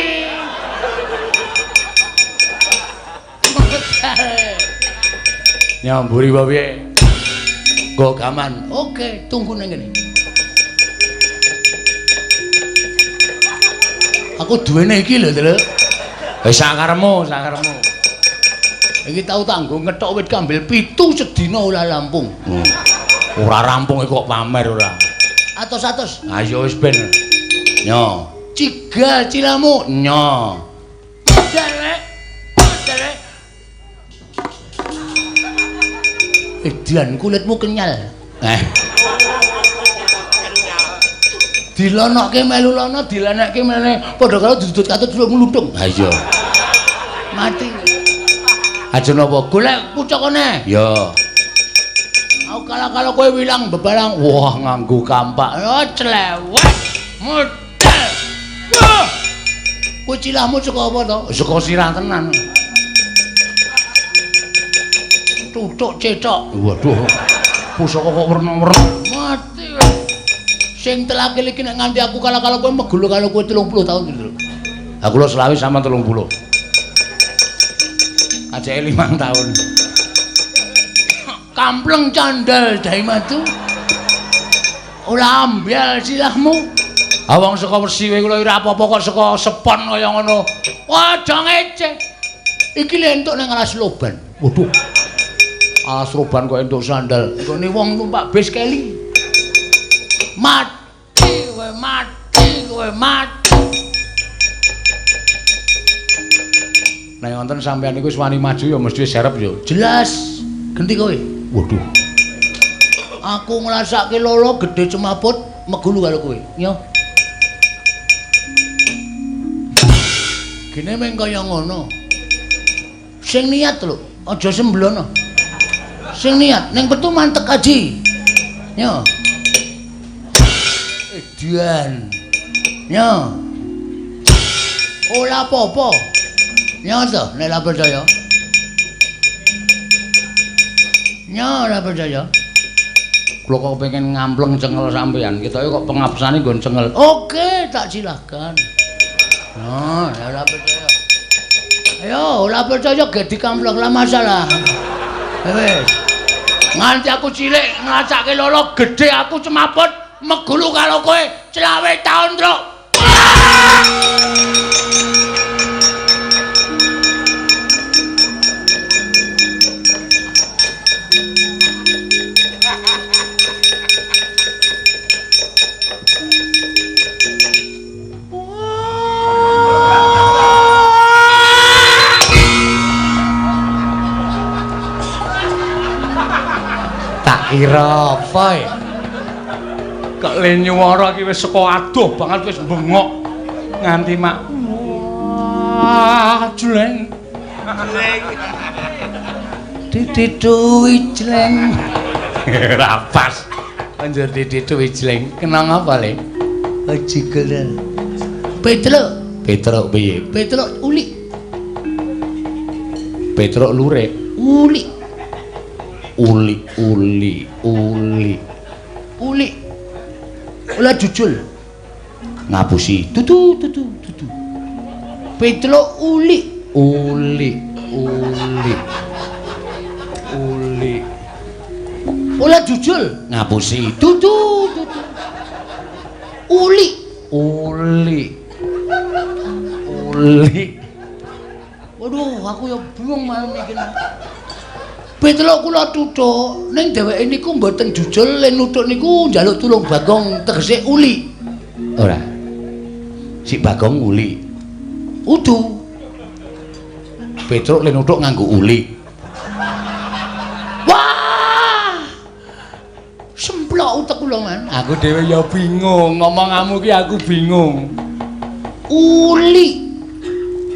Nyamburi wae piye? Nggo gaman. Oke, tunggu ning kene. Aku duwene iki lho, Tru. Wis sakaremu. Iki tau tanggo ngethok wit kambil 7 sedina olah Lampung. Ora rampung kok pamer ora. Atos-atos. Ayo wis ben. Nyo. Cigal cilamu. Nyo. Derek. Derek. Edian kulitmu kenyal. Dilonokke melu lono, dilenekke meneh padha karo dudut katut ngluthung. Ha iya. Mati. Aja napa Golek pucukane. ya. Aku kala-kala kowe wilang bebarang. Wah nganggo kampak. Oh, clewek. Model. Wah. Kowe cilahmu saka apa to? Saka sirah tenan. Tutuk cecok. Waduh. Pusaka kok werna-werna. Mati. Sing telakil iki nek nganti aku kala-kala kowe megulu karo kowe 30 tahun gitu lho. Aku lho selawi sama 30. Ajake 5 tahun. Kampleng candal dai matu. Ora ambyal silahmu. Awang saka wesi kowe kula ora apa-apa kok saka sepon kaya ngono. Aja ngeceh. Iki lek entuk nang alas loban. Waduh. Alas roban kok entuk sandal. Nggone wong numpak bis keli. Mati kowe, mati kowe, mati. Nek wonten sampeyan niku wis wani maju ya mesti serep ya. Jelas. Genti kowe. Waduh. Aku ngrasake lolo gedhe cemaput megulu karo kowe. Yo. Kene meng kaya ngono. Sing niat lho, aja semblono. Sing niat ning petu mantek aji. Yo. Edian. Yo. Ora apa-apa. Yo to, nek ora percaya. Yo ora percaya. Kula kok pengen ngampleng cengel sampeyan. Ketoke kok pengabsane nggon cengel. Oke, tak silahkan. Nah, ora percaya. Ayo, ora percaya ge dikampleng lah masalah. Wes. Nganti aku cilik ngrasake lolo gedhe aku cemaput megulu karo kowe 20 tahun, Truk. Kira apa ya? Kok le nyuwara iki wis saka adoh banget wis bengok nganti mak. Wah, jleng. Dititu ijleng. Rapas. Anjir dititu ijleng. Kenang apa le? Ajigelan. Petruk. Petruk piye? Petruk uli. Petruk lurik. Uli. Uli. Ula jujul. Ngapusi. Tutu. Petruk uli. Ula jujul. Ngapusi. Tutu. Uli. Waduh, aku ya bingung malam iki. Petruk kula tuthuk, ning dheweke niku mboten jujul, len nuthuk niku njaluk tulung Bagong tegese uli. Ora. Si Bagong uli. Udu. Petruk le nuthuk nganggo uli. Wah! Semplok utek kula man. Aku dhewe ya bingung, ngomonganmu ki aku bingung. Uli.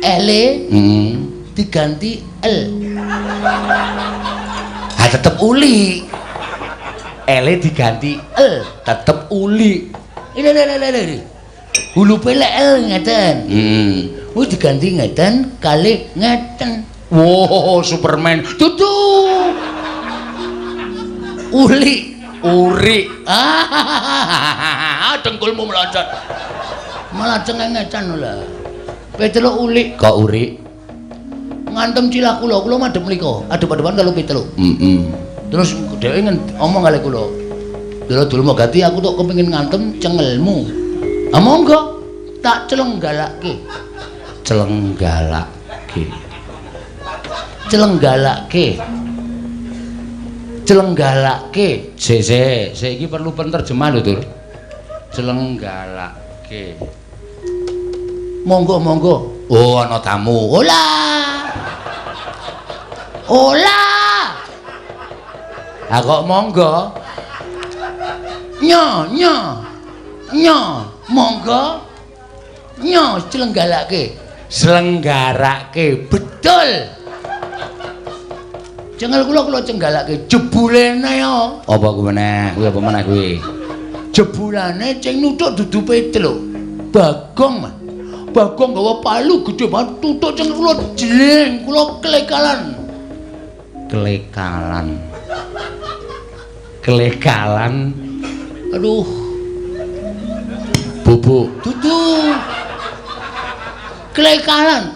L Heeh. diganti L. Ah tetep uli. L diganti L, tetep uli. Ini. Hulu pelek L ngeten. Wis diganti ngeten kali ngeten. Wow, Superman. Tutu. Uri. Ah, dengkulmu melonjot. Malah cengengecan lho. Petruk uli. Kok uri? Ngantem cilah kula madhep mriko, adep-adepan karo Petruk. Terus dheweke ngomong kali kula. Dulu mau ganti aku tok kepengin ngantem cengelmu. Ah monggo, tak celenggalakke. Jelenggalake. Sik iki perlu penerjemah lho, Dur. Jelenggalake. Monggo. Oh, ana tamu. Ola. Ah kok monggo? Nyo, monggo. Nyo selenggarake. Betul. Jengel kula cenggalake jebulene yo. Apa kuwi meneh? Kuwi apa meneh kuwi? Jebulane ceng nuthuk dudu Petruk. Bagong, Mas. Bagong gawa palu gedhe banget tutuk cengel kula jling, kula klekalan. Aduh. Bubuk. Dudu. Klekaran.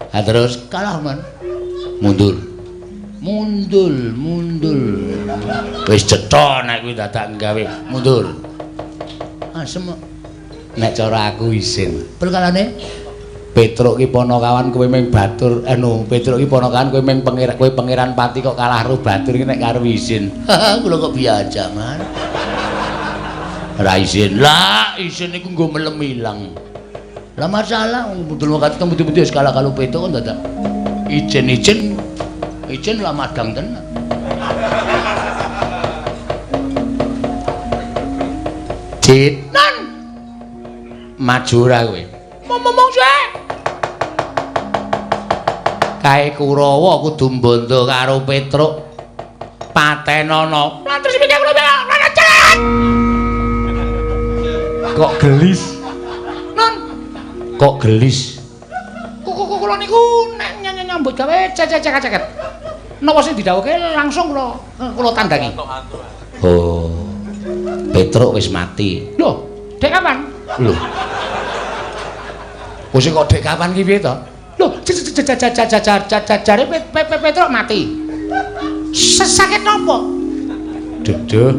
Nah, terus kalah, Man. Mundur. Wis cetha nek kuwi dadak gawe mundur. Asem. Nek cara aku isin. Perkalane Petruk ki ponokawan kowe ming batur Petruk ki ponokawan kowe ming pangeran pati kok kalah ro batur ki nek karo isin. Kula kok biasa, Man. Ora isin. Lah, isin iku nggo melem ilang. Lah masalah budul wakat ketemu wis kalah karo Petruk kan dadak Ijen lah madang tenan. Cinan. Maju ra kowe. Momong sik. Kae Kurawa kudu mbondo karo Petruk. Patenana. Lan terus mikir kula kok gelis. Non. Kok gelis? Kula niku nek nyambut gawe cecek-ceket. Napa sing didhawuhke langsung kula tandangi. Oh. Petruk wis mati. Lho, dek kapan? Lho. Wis kok dek kapan ki piye to? Lho, jare Petruk mati. Sakit napa? Duduh,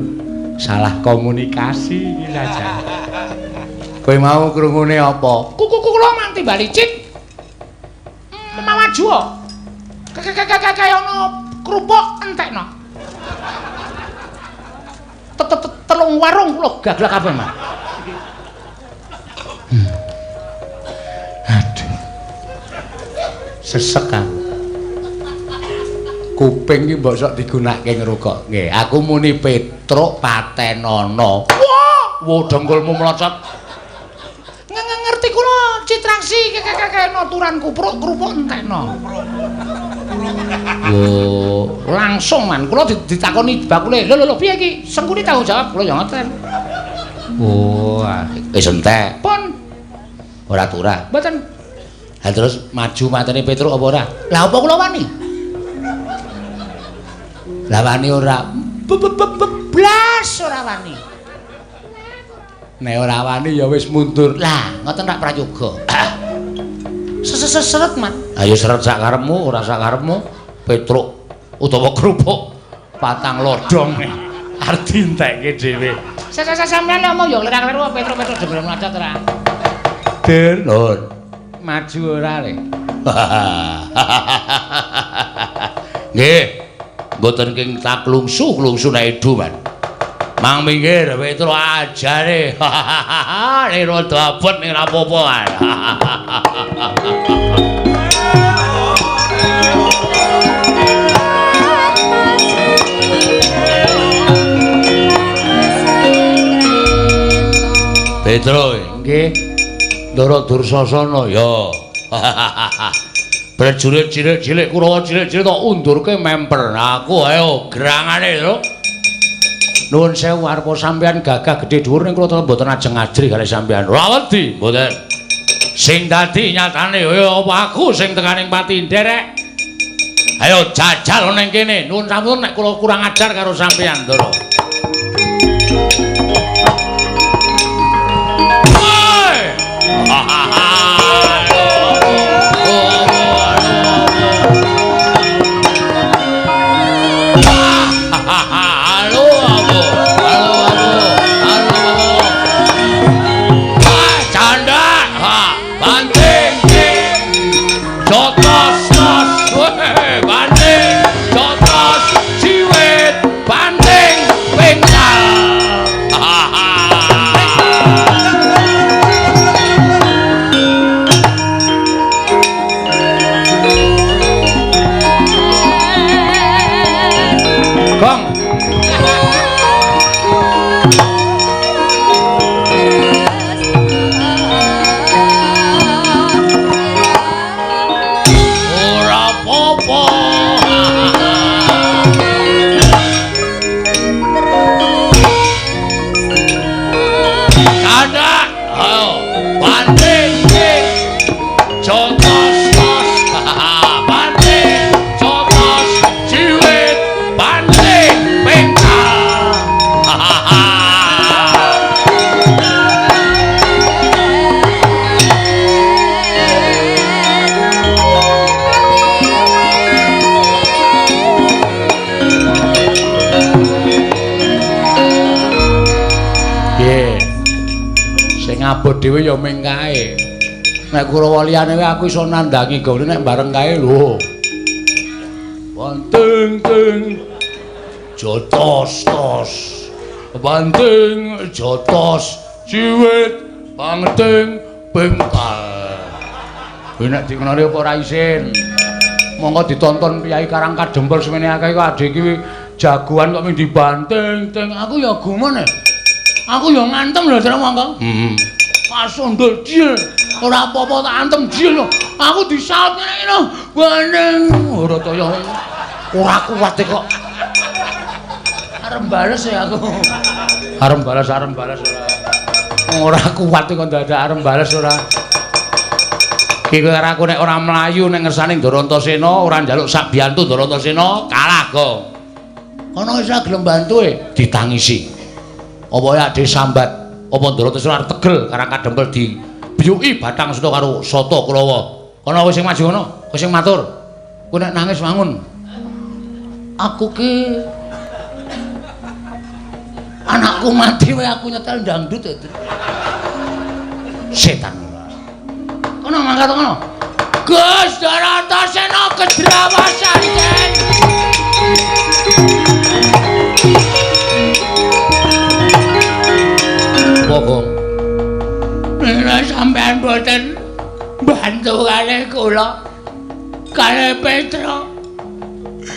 salah komunikasi iki saja. Kowe mau krungune apa? Kula manti balicit. Maju kok. Kaya ana krupuk entekno. Telung warung kula gaglak kabeh, Mas. Aduh. Sesek kan. Kuping iki mbok sok digunakake ngrokok. Nggih, aku muni Petruk Patenana. Wah, dengkulmu mlocot. Ngerti kula citraksi kaya turan krupuk entekno. Wo, langsung Man, kula ditakoni bakule. Lho piye iki? Sengkuni tanggung jawab kula ya ngoten. Oh, wis entek. Pun ora turah. Mboten. Lah terus maju matene Petruk apa ora? Lah apa kula wani? Lah wani ora. Blas ora wani. Nek ora wani ya wis mundur. Lah, ngoten rak prayoga. Seret, Man. Ayo seret sak karepmu, ora sak karepmu. Petruk utawa kerupuk patang lodong arti entekke dhewe. Sampeyan ngomong ya lirang-liru Petruk jebul mlacot ora. Den, Nun. Maju ora le. Nggih. Mboten king tak klungsu nek edu, Man. Mang minggir Petruk ajare. Nek rada abot ning rapopo kan. Petruk nggih. Ndara Dursasana ya. Prajurit cilik-cilik Kurawa cilik-cilik tok undurke memper. Aku ayo gerangane lho. Nuwun sewu arepa sampeyan gagah gedhe dhuwur ning kula mboten ajeng ngajri kalih sampeyan. Ora wedi mboten. Sing dadi nyatane ya apa aku sing tekaning pati nderek. Ayo jajal ning kene. Nuwun sampun nek kula kurang ajar karo sampeyan, Ndara. Jotos, banting, jotos. Gong. Ora apa-apa. Kada, ayo, banting, jotos, banting, jotos, jiwit, banting, pengkal. Sing abot dhewe ya ming kae. Nek Kurawa liyane wae aku iso nandangi gone nek bareng kae lho. Banting ting jotos tos. Banting jotos jiwit banting bengkal. Nek dikenali apa ora isin. Monggo ditonton Piyai Karangkadempel semene akeh kok adhe iki jagoan kok ming dibanting ting. Aku ya gumun. Aku ya ngantem lho, Dra monggo. Pasondol diel. Ora apa-apa tak antem diel lho. Aku disaut ngene lho. Bandeng. Ora toyo. Ora kuat kok. Arep bales ya aku. Arep bales ora. Ora kuat kok dadak arep bales ora. Iki karo aku nek ora mlayu nek ngersane Ndara Antasena ora njaluk sak biyantu Ndara Antasena kalah kok. Ana wis gelem bantu ditangisi. Apa ya ade sambat apa Ndara Antasena arep tegel Karangkadempel dibiyuki Bathang Seta karo Sata Kurawa. Ana wis sing maju ngono, wis sing matur. Kowe nek nangis wangun. Aku ki anakku mati wae aku nyetel dangdut ya. Setan. Kono mangkat kono. Gus Ndara Antasena kedrawasan ten. Pokok. Nek sampean boten bantu kalih kula. Kalih Petro.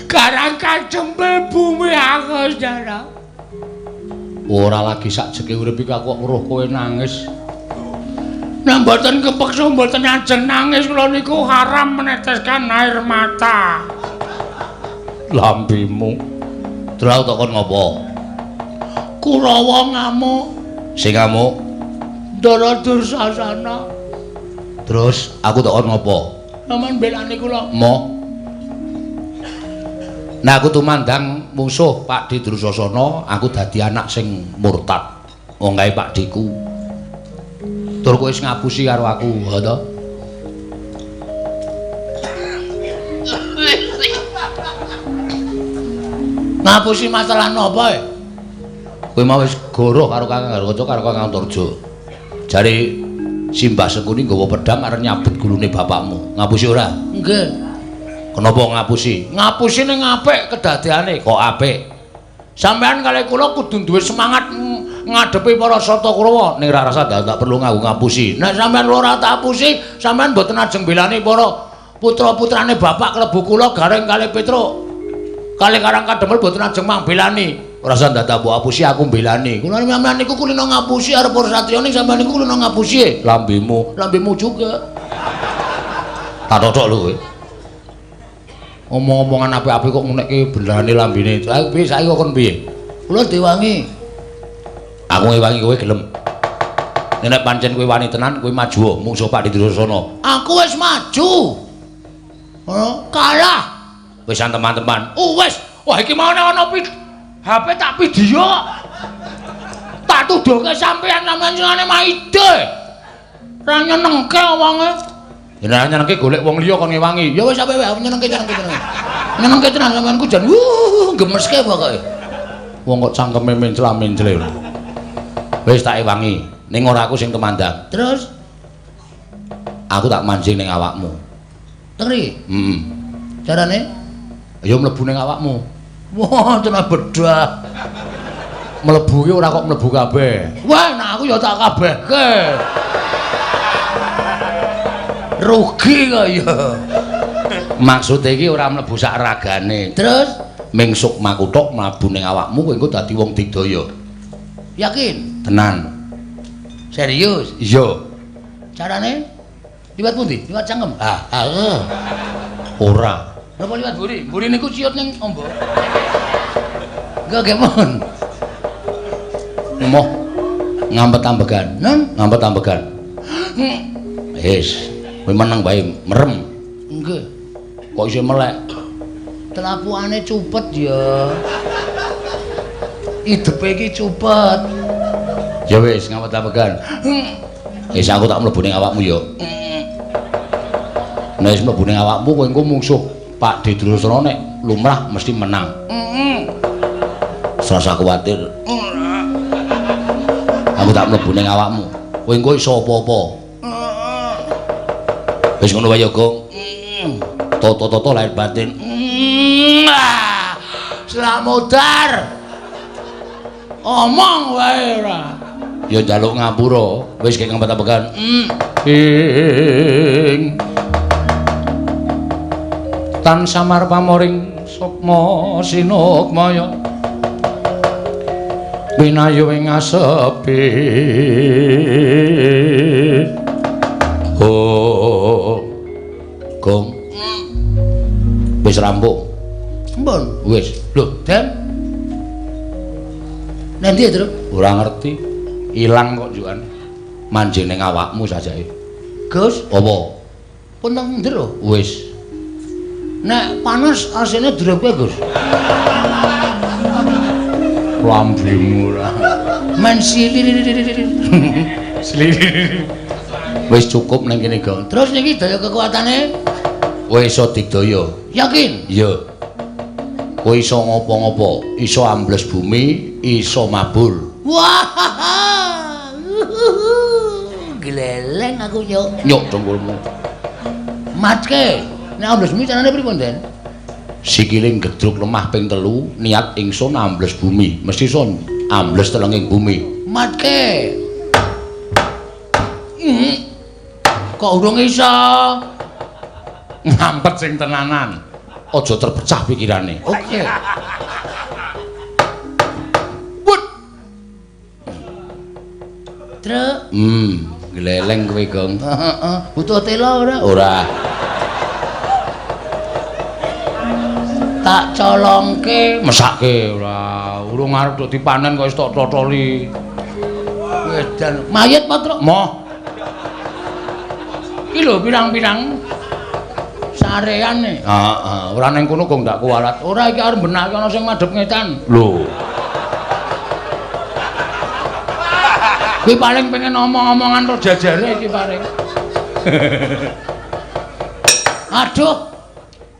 Karangkadempel bumi aku Ndara. Ora lagi sak jeke urip iki aku weruh kowe nangis. Nek mboten kepeksa mboten ajeng nangis kula niku haram meneteskan air mata. Lambimu. Terus tak kon ngopo? Kurawa ngamuk. Sing ngamuk? Ndara Dursasana. Terus aku tak kon ngopo? Sampeyan belani kula. Mo. Nah aku tumandang musuh Pak Di Dursasana, aku dadi anak sing murtad. Wong kae Pak Diku. Tur kowe wis ngapusi karo aku, ha to? Ngapusi masalah napa e? Kowe mau wis goroh karo Kakang Garwaca karo Kakang Turjo. Jare Simbah Sekuni nggawa pedhang arep nyabut gulune bapakmu. Ngapusi ora? Nggih. Kenapa ngapusi? Ngapusi ning apik kedadeane, kok apik. Sampeyan kalih kula kudu duwe semangat ngadepi para Sata Kurawa ning ra rasa tak perlu ngapusi. Nek sampeyan ora tak apusi, sampeyan mboten ajeng belani para putra-putrane bapak klebu kula Gareng kalih Petro. Kalih Karangkadempel mboten ajeng mangbelani. Ora usah dadak mbok apusi aku mbelani. Kula sampeyan niku kulino ngapusi arep para satriya ning sampeyan niku kulino ngapusi. Lambemu juga. Tak totok lho kowe. Omong-omongan apik-apik kok ngunekke bendane lambene. Piye saiki kok kon piye? Kula diwangi. Aku ngewangi kowe gelem. Nek pancen kowe wani tenan, kowe maju mungsuh Pak Di Dursasana. Aku wis maju. Kalah. Wis teman-teman. Wis. Wah iki mau ana HP tak video. Tak tuduhke sampean sampeyan maide. Ra nyenengke wonge. Yen nyenengke golek wong liya kon ngewangi. Ya wis sampe wae nyenengke. Nyenengke tenan sampeanku jan gemeske pokoke. Wong kok cangkeme mencla-mencle. Wis tak ewangi. Ning ora aku sing temandang. Terus aku tak mancing ning awakmu. Tengri? Carane? Ya mlebu ning awakmu. Wah, tenan bedah. Mlebu ki ora kok mlebu kabeh. Wah, nek aku ya tak kabehke. Rugi kok ya. Maksud iki ora mlebu sak ragane. Terus Ming sukma kuthuk mlabu ning awakmu kowe engko dadi wong digdaya. Yakin? Tenan. Serius? Iya. Carane? Liwat pundi? Liwat cangkem? Ora. Napa liwat mburi? Mburi niku ciut ning ombo. Enggak gemon. Moh ngampet ambegan. Ngampet ambegan. Wis, kowe meneng bae, merem. Nggih. Kok isih melek? Telapuane cupet ya. Hidupe iki cupet. Ya wis, ngampet ambegan. Wis aku tak mlebu ning awakmu ya. Nek wis mlebu ning awakmu kowe engko mungsuh Pak Dedrusra nek lumrah mesti menang. Rasa kuwatir. Aku tak mlebu ning awakmu. Kowe engko iso apa-apa. Wis ngono wae ya, Gong. Toto-toto lahir batin. Slamodar. Omong wae ora. Ya njaluk ngapura. Wis kek ngempet ambegan. Ing tan samar pamoring sukma sinukmaya. Winayu ing asepi. Gong. Wis rampung. Mbon. Wis. Lho, Den. Nanti ya, Tru? ora ngerti. Ilang kok jukan. Manjing ning awakmu sajake. Gus, Apa? pun teng ndero. Wis. Nek panas asine drep kowe, Gus. Lambemu ora. Men silir. Wis cukup ning kene, Gong. Terus niki daya kekuatane Kowe iso digdaya. yakin? Iya. Kowe iso ngopo-ngopo, iso ambles bumi, iso mabur. Wah. Gleleng aku nyuk. Nyuk dengkulmu. Matke. Nek ambles bumi carane pripun, Den? Sikile gedruk lemah ping 3, niat ingsun ambles bumi. Mesti son ambles telenging bumi. Matke. Kok urung iso? Ngampet sing tenanan. Aja terpecah pikirane. Oke. Wut. Truk. Gleleng kowe, Gong. Heeh. Butuh tela ora? Ora. Tak colongke. Mesake ora. Urung arep dok dipanen kok wis tok totoli. Wedan. Mayit apa, Truk? Moh. Iki lho pirang-pirang sarean e. Heeh, ora ning kono Gong ndak kuwalat. Ora iki arep benake ana sing madhep ngetan. Lho. Kuwi paling pengen omong-omongan ro jajare iki paling. Aduh.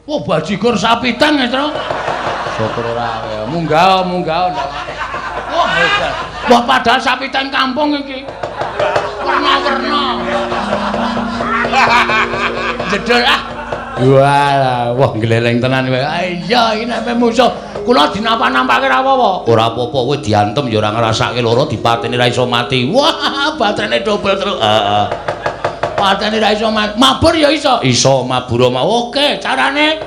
Wah, bajigur sapitang ya, Tru. Syukur ora ya. Munggah. Wah, hebat. Wah, padahal sapitang kampung iki. Warna-warna. Jedul ah. Wah, gleleng tenan kowe. Iya, iki nek musuh kula dinampak-nampake ra apa-apa. Ora apa-apa kowe diantem ya ora ngrasake lara dipateni ra iso mati. Wah, baterene double terus. Heeh. Pateni ra iso mabur ya iso. Iso mabura mau. Oke, carane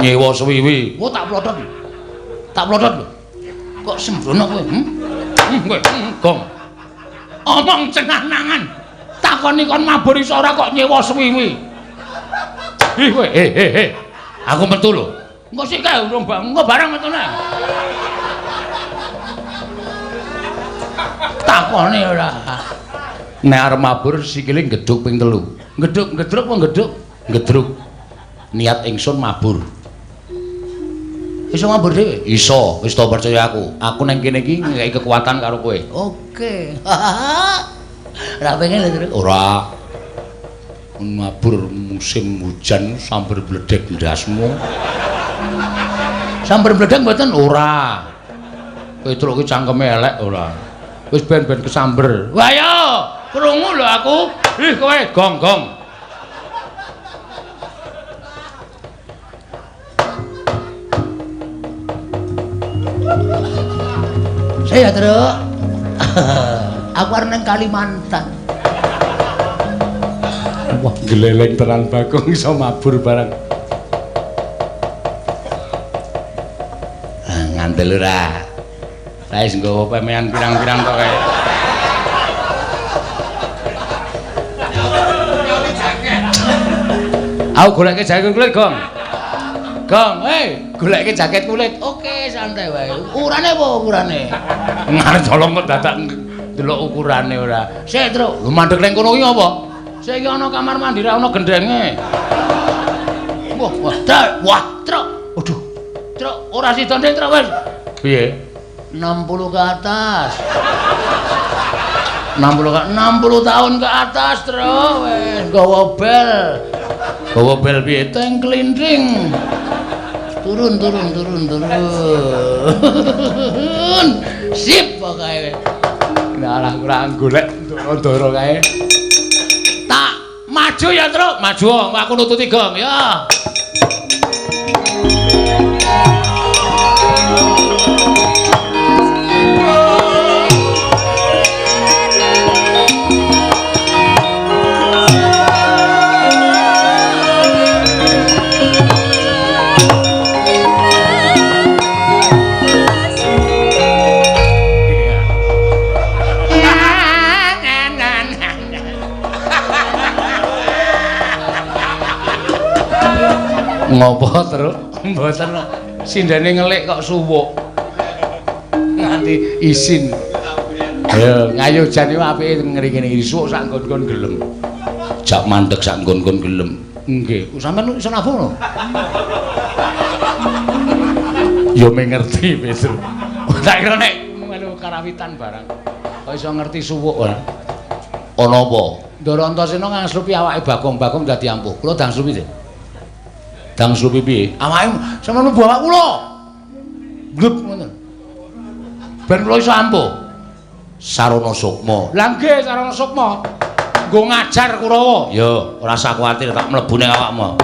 Nyewa suwiwi. oh tak plotot. Tak plotot lho. Kok sembrono kowe? Kowe Gong. Omong cenah-nangan. Takoni kon mabur iso ora kok nyewa suwiwi. Ih kowe, aku metu lho. Engko sik kae urung engko barang metune. Takoni ora. Nek arep mabur sikile gedhuk ping 3. Gedhuk-gedruk apa gedhuk? Gedruk. Niat ingsun mabur. Iso mabur dhewe? Iso, wis to percaya aku. Aku nang kene iki ngekeki kekuatan karo kowe. Oke. Ora pengen lho, Tru. Ora. Mabur musim hujan sambar bledek ndasmu. Sambar bledek mboten? Ora. Kowe truk ki cangkeme elek ora. Wis ben-ben kesamber. Wah yo, krungu lho aku. Ih kowe gong. Saya Truk. Aku arep nang Kalimantan. Wah, gleleng tenan Bagong iso mabur barang. ngandel ora. Saya wis nggawa pemean pirang-pirang tok kae. Aku goleke jaket kulit, Gong. Gong, goleke jaket kulit. Oke, santai wae. Ukurane apa ukurane? Ngarep colong kok dadak delok ukurane ora. Sik, Truk. Lu mandeg ning kono ki apa? Sik iki ana kamar mandi ra ana gendenge. Wah, Truk. Waduh. Truk, ora sidone, Truk, wis. Piye? 60 ke atas. 60 tahun ke atas, Truk. Wis nggawa bel. Bawa bel piye teng klindring. Turun. Sip pokoke. Nah, kurang golek ndoro kae. Tak maju ya, Truk. Maju, aku nututi Gong ya. Ngopo terus? Mboten sindene ngelik kok suwuk. Nganti isin. Ayo ngayu jan iki apike ngene iki suwuk sak nggon-nggon gelem. Jak mandeg sak nggon-nggon gelem. Nggih, sampean iso nabung. Yo mengerti Petru. Tak kira nek melu karawitan barang. Kok iso ngerti suwuk ora? Ana apa? Ndara Antasena ngangslupi awake Bagong dadi ampuh. Kula dang slupi sih. Dang slupi piye? Awake sampeyan mlebu awak kula. Blep ngoten. Ben kula iso ampuh. Sarana Sukma. Lah nggih Sarana Sukma. Nggo ngajar Kurawa. Ya, ora usah kuwatir tak mlebu ning awakmu.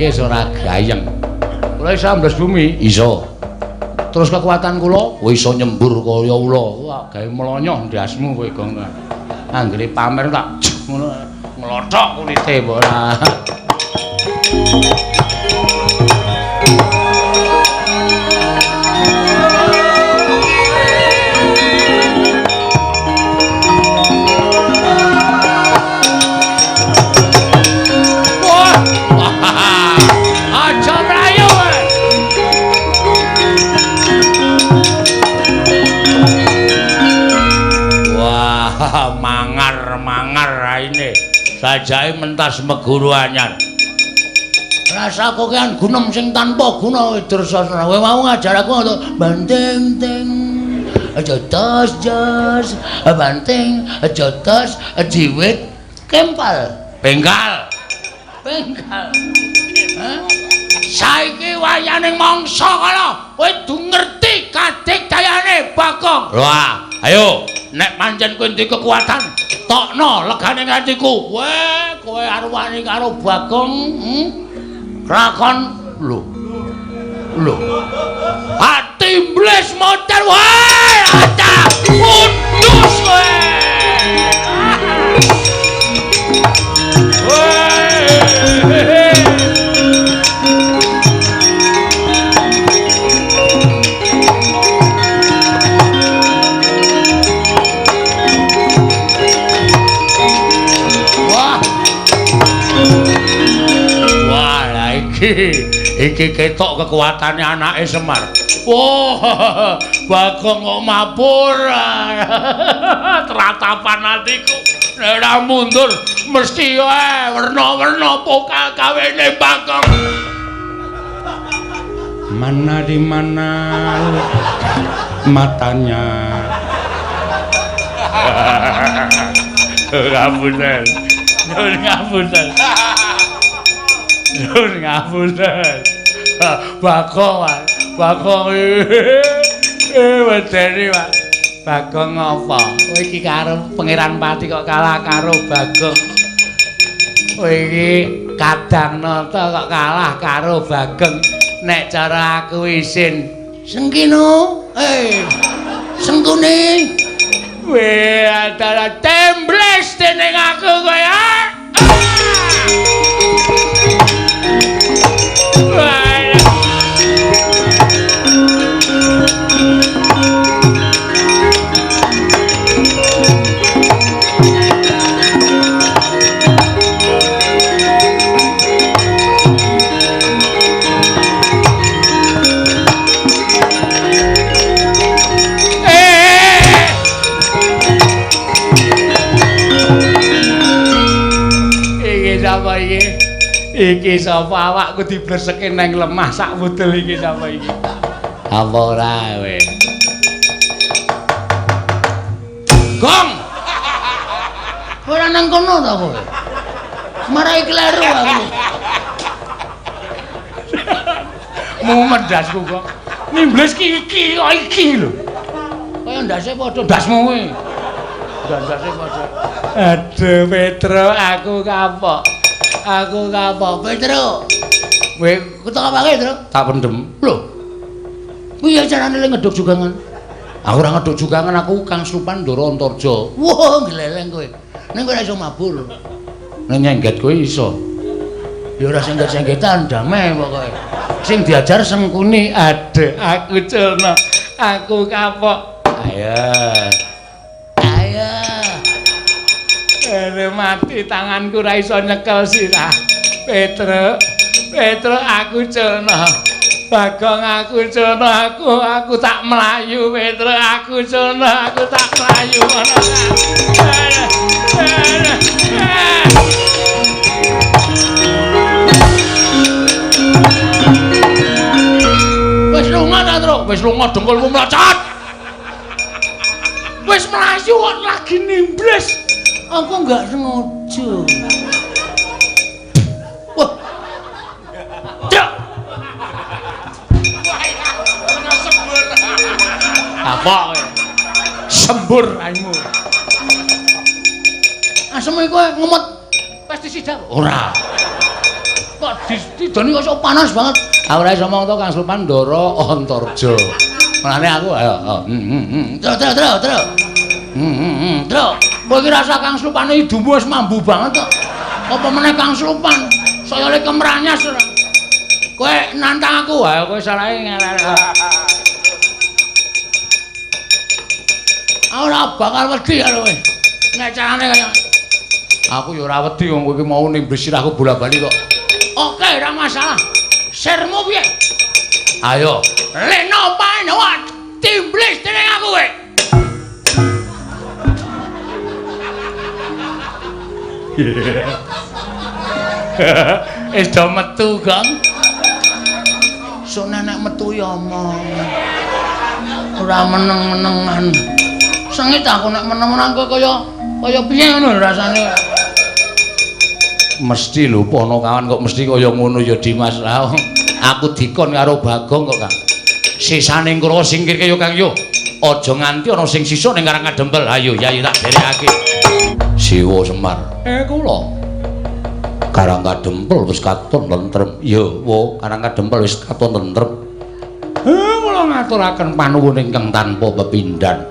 Iki ora gayeng. Kula iso ambles bumi, iso. Terus kekuatan kula iso nyembur kaya ula. Wah, gawe melonyoh ndasmu kowe Gong. Anggere pamer tak ngono nglothok kulite mbok ora. Mangar raine sajake mentas meguru anyar. Rasa kokean gunem sing tanpa guna Widrasana. Kowe mau ngajar aku untuk banting-ting. Aja jos, banting, aja tos, jiwit, kempal, bengkal. Saiki wayaning mangsa kala kowe du ngerti kadikdayane Bagong. Wah, ayo nek pancen kowe duwe kekuatan, tokno legane atiku. Weh, kowe arwani karo Bagong, Rakon lho. Ati iblis motor wae, ada kudus kowe. Iki ketok kekuatane anake Semar. Wah, Bagong kok mabur. Teratapan atiku. Nek ora mundur mesti wae werna-werna pokal kawene Bagong. Mana di mana matanya? Ngapunten. Ngapunten. Nur ngapunten. Bagong wedeni Pak. Bagong apa? Kowe iki karo Pangeran Pati kok kalah karo Bagong. Kowe iki Kadang nata kok kalah karo Bagong nek cara aku isin Sengkino sengkune weh adalah tembles dening aku kowe iki sapa awakku dibleseke nang lemah sak wudel iki sapa iki apa ora we Gong ora nang kono ta kowe marai kleru aku mau mendasku kok nimbles iki kok iki lho kaya ndase padha ndasmu kowe ndase padha aduh Petro aku kapok Petro kowe ketok apake Tru tak pendem lho piye carane le ngeduk jugangan aku ora ngeduk jugangan aku Kang Slupan Ndara Antarja wah gleleng kowe ning kowe ora iso mabur ning nyengget kowe iso ya ora sengget-senggetan damai pokoke sing diajar Sengkuni ade aku culna aku kapok ayo mati tanganku ra iso nyekel sirah Petro aku culna Bagong aku culna aku tak melayu Petro aku culna aku tak melayu wis lunga ta Tru wis lunga dengkulmu mlacot wis melayu kok lagi nimbles aku enggak sengaja wah Cuk sembur apa sembur raimu asem kowe ngemot pestisida ora kok didoni kok panas banget ora iso mong to Kang Slupan Ndara Antarja mulane aku ayo Tru kowe iki rasa Kang Slupane hidupmu wis mambu banget kok apa meneh Kang Slupan saya le kemranyas kowe nantang aku wae kowe salahe ora bakal wedi karo kowe nek carane kaya aku ya ora wedi wong kowe iki mau nimbles sirahku bola-bali kok oke ora masalah sermu piye ayo leno paenowat timblis dening aku kowe wis do metu Gong sok nenek metu ya omong ora meneng-menengan sengit aku nek meneng-meneng kaya piye ngono rasane mesti lho pono kawan kok mesti kaya ngono ya Dimas aku dikon karo Bagong kok Kang sisane kula singkirke yo Kang yo aja nganti ana sing sisa ning Karang Kadempel ayo Yayi tak derekake Siwa Semar kula Karang Kadempel wis katon tentrem yo wo Karang Kadempel wis katon tentrem kula ngaturaken panuwun ingkang tanpa pepindhan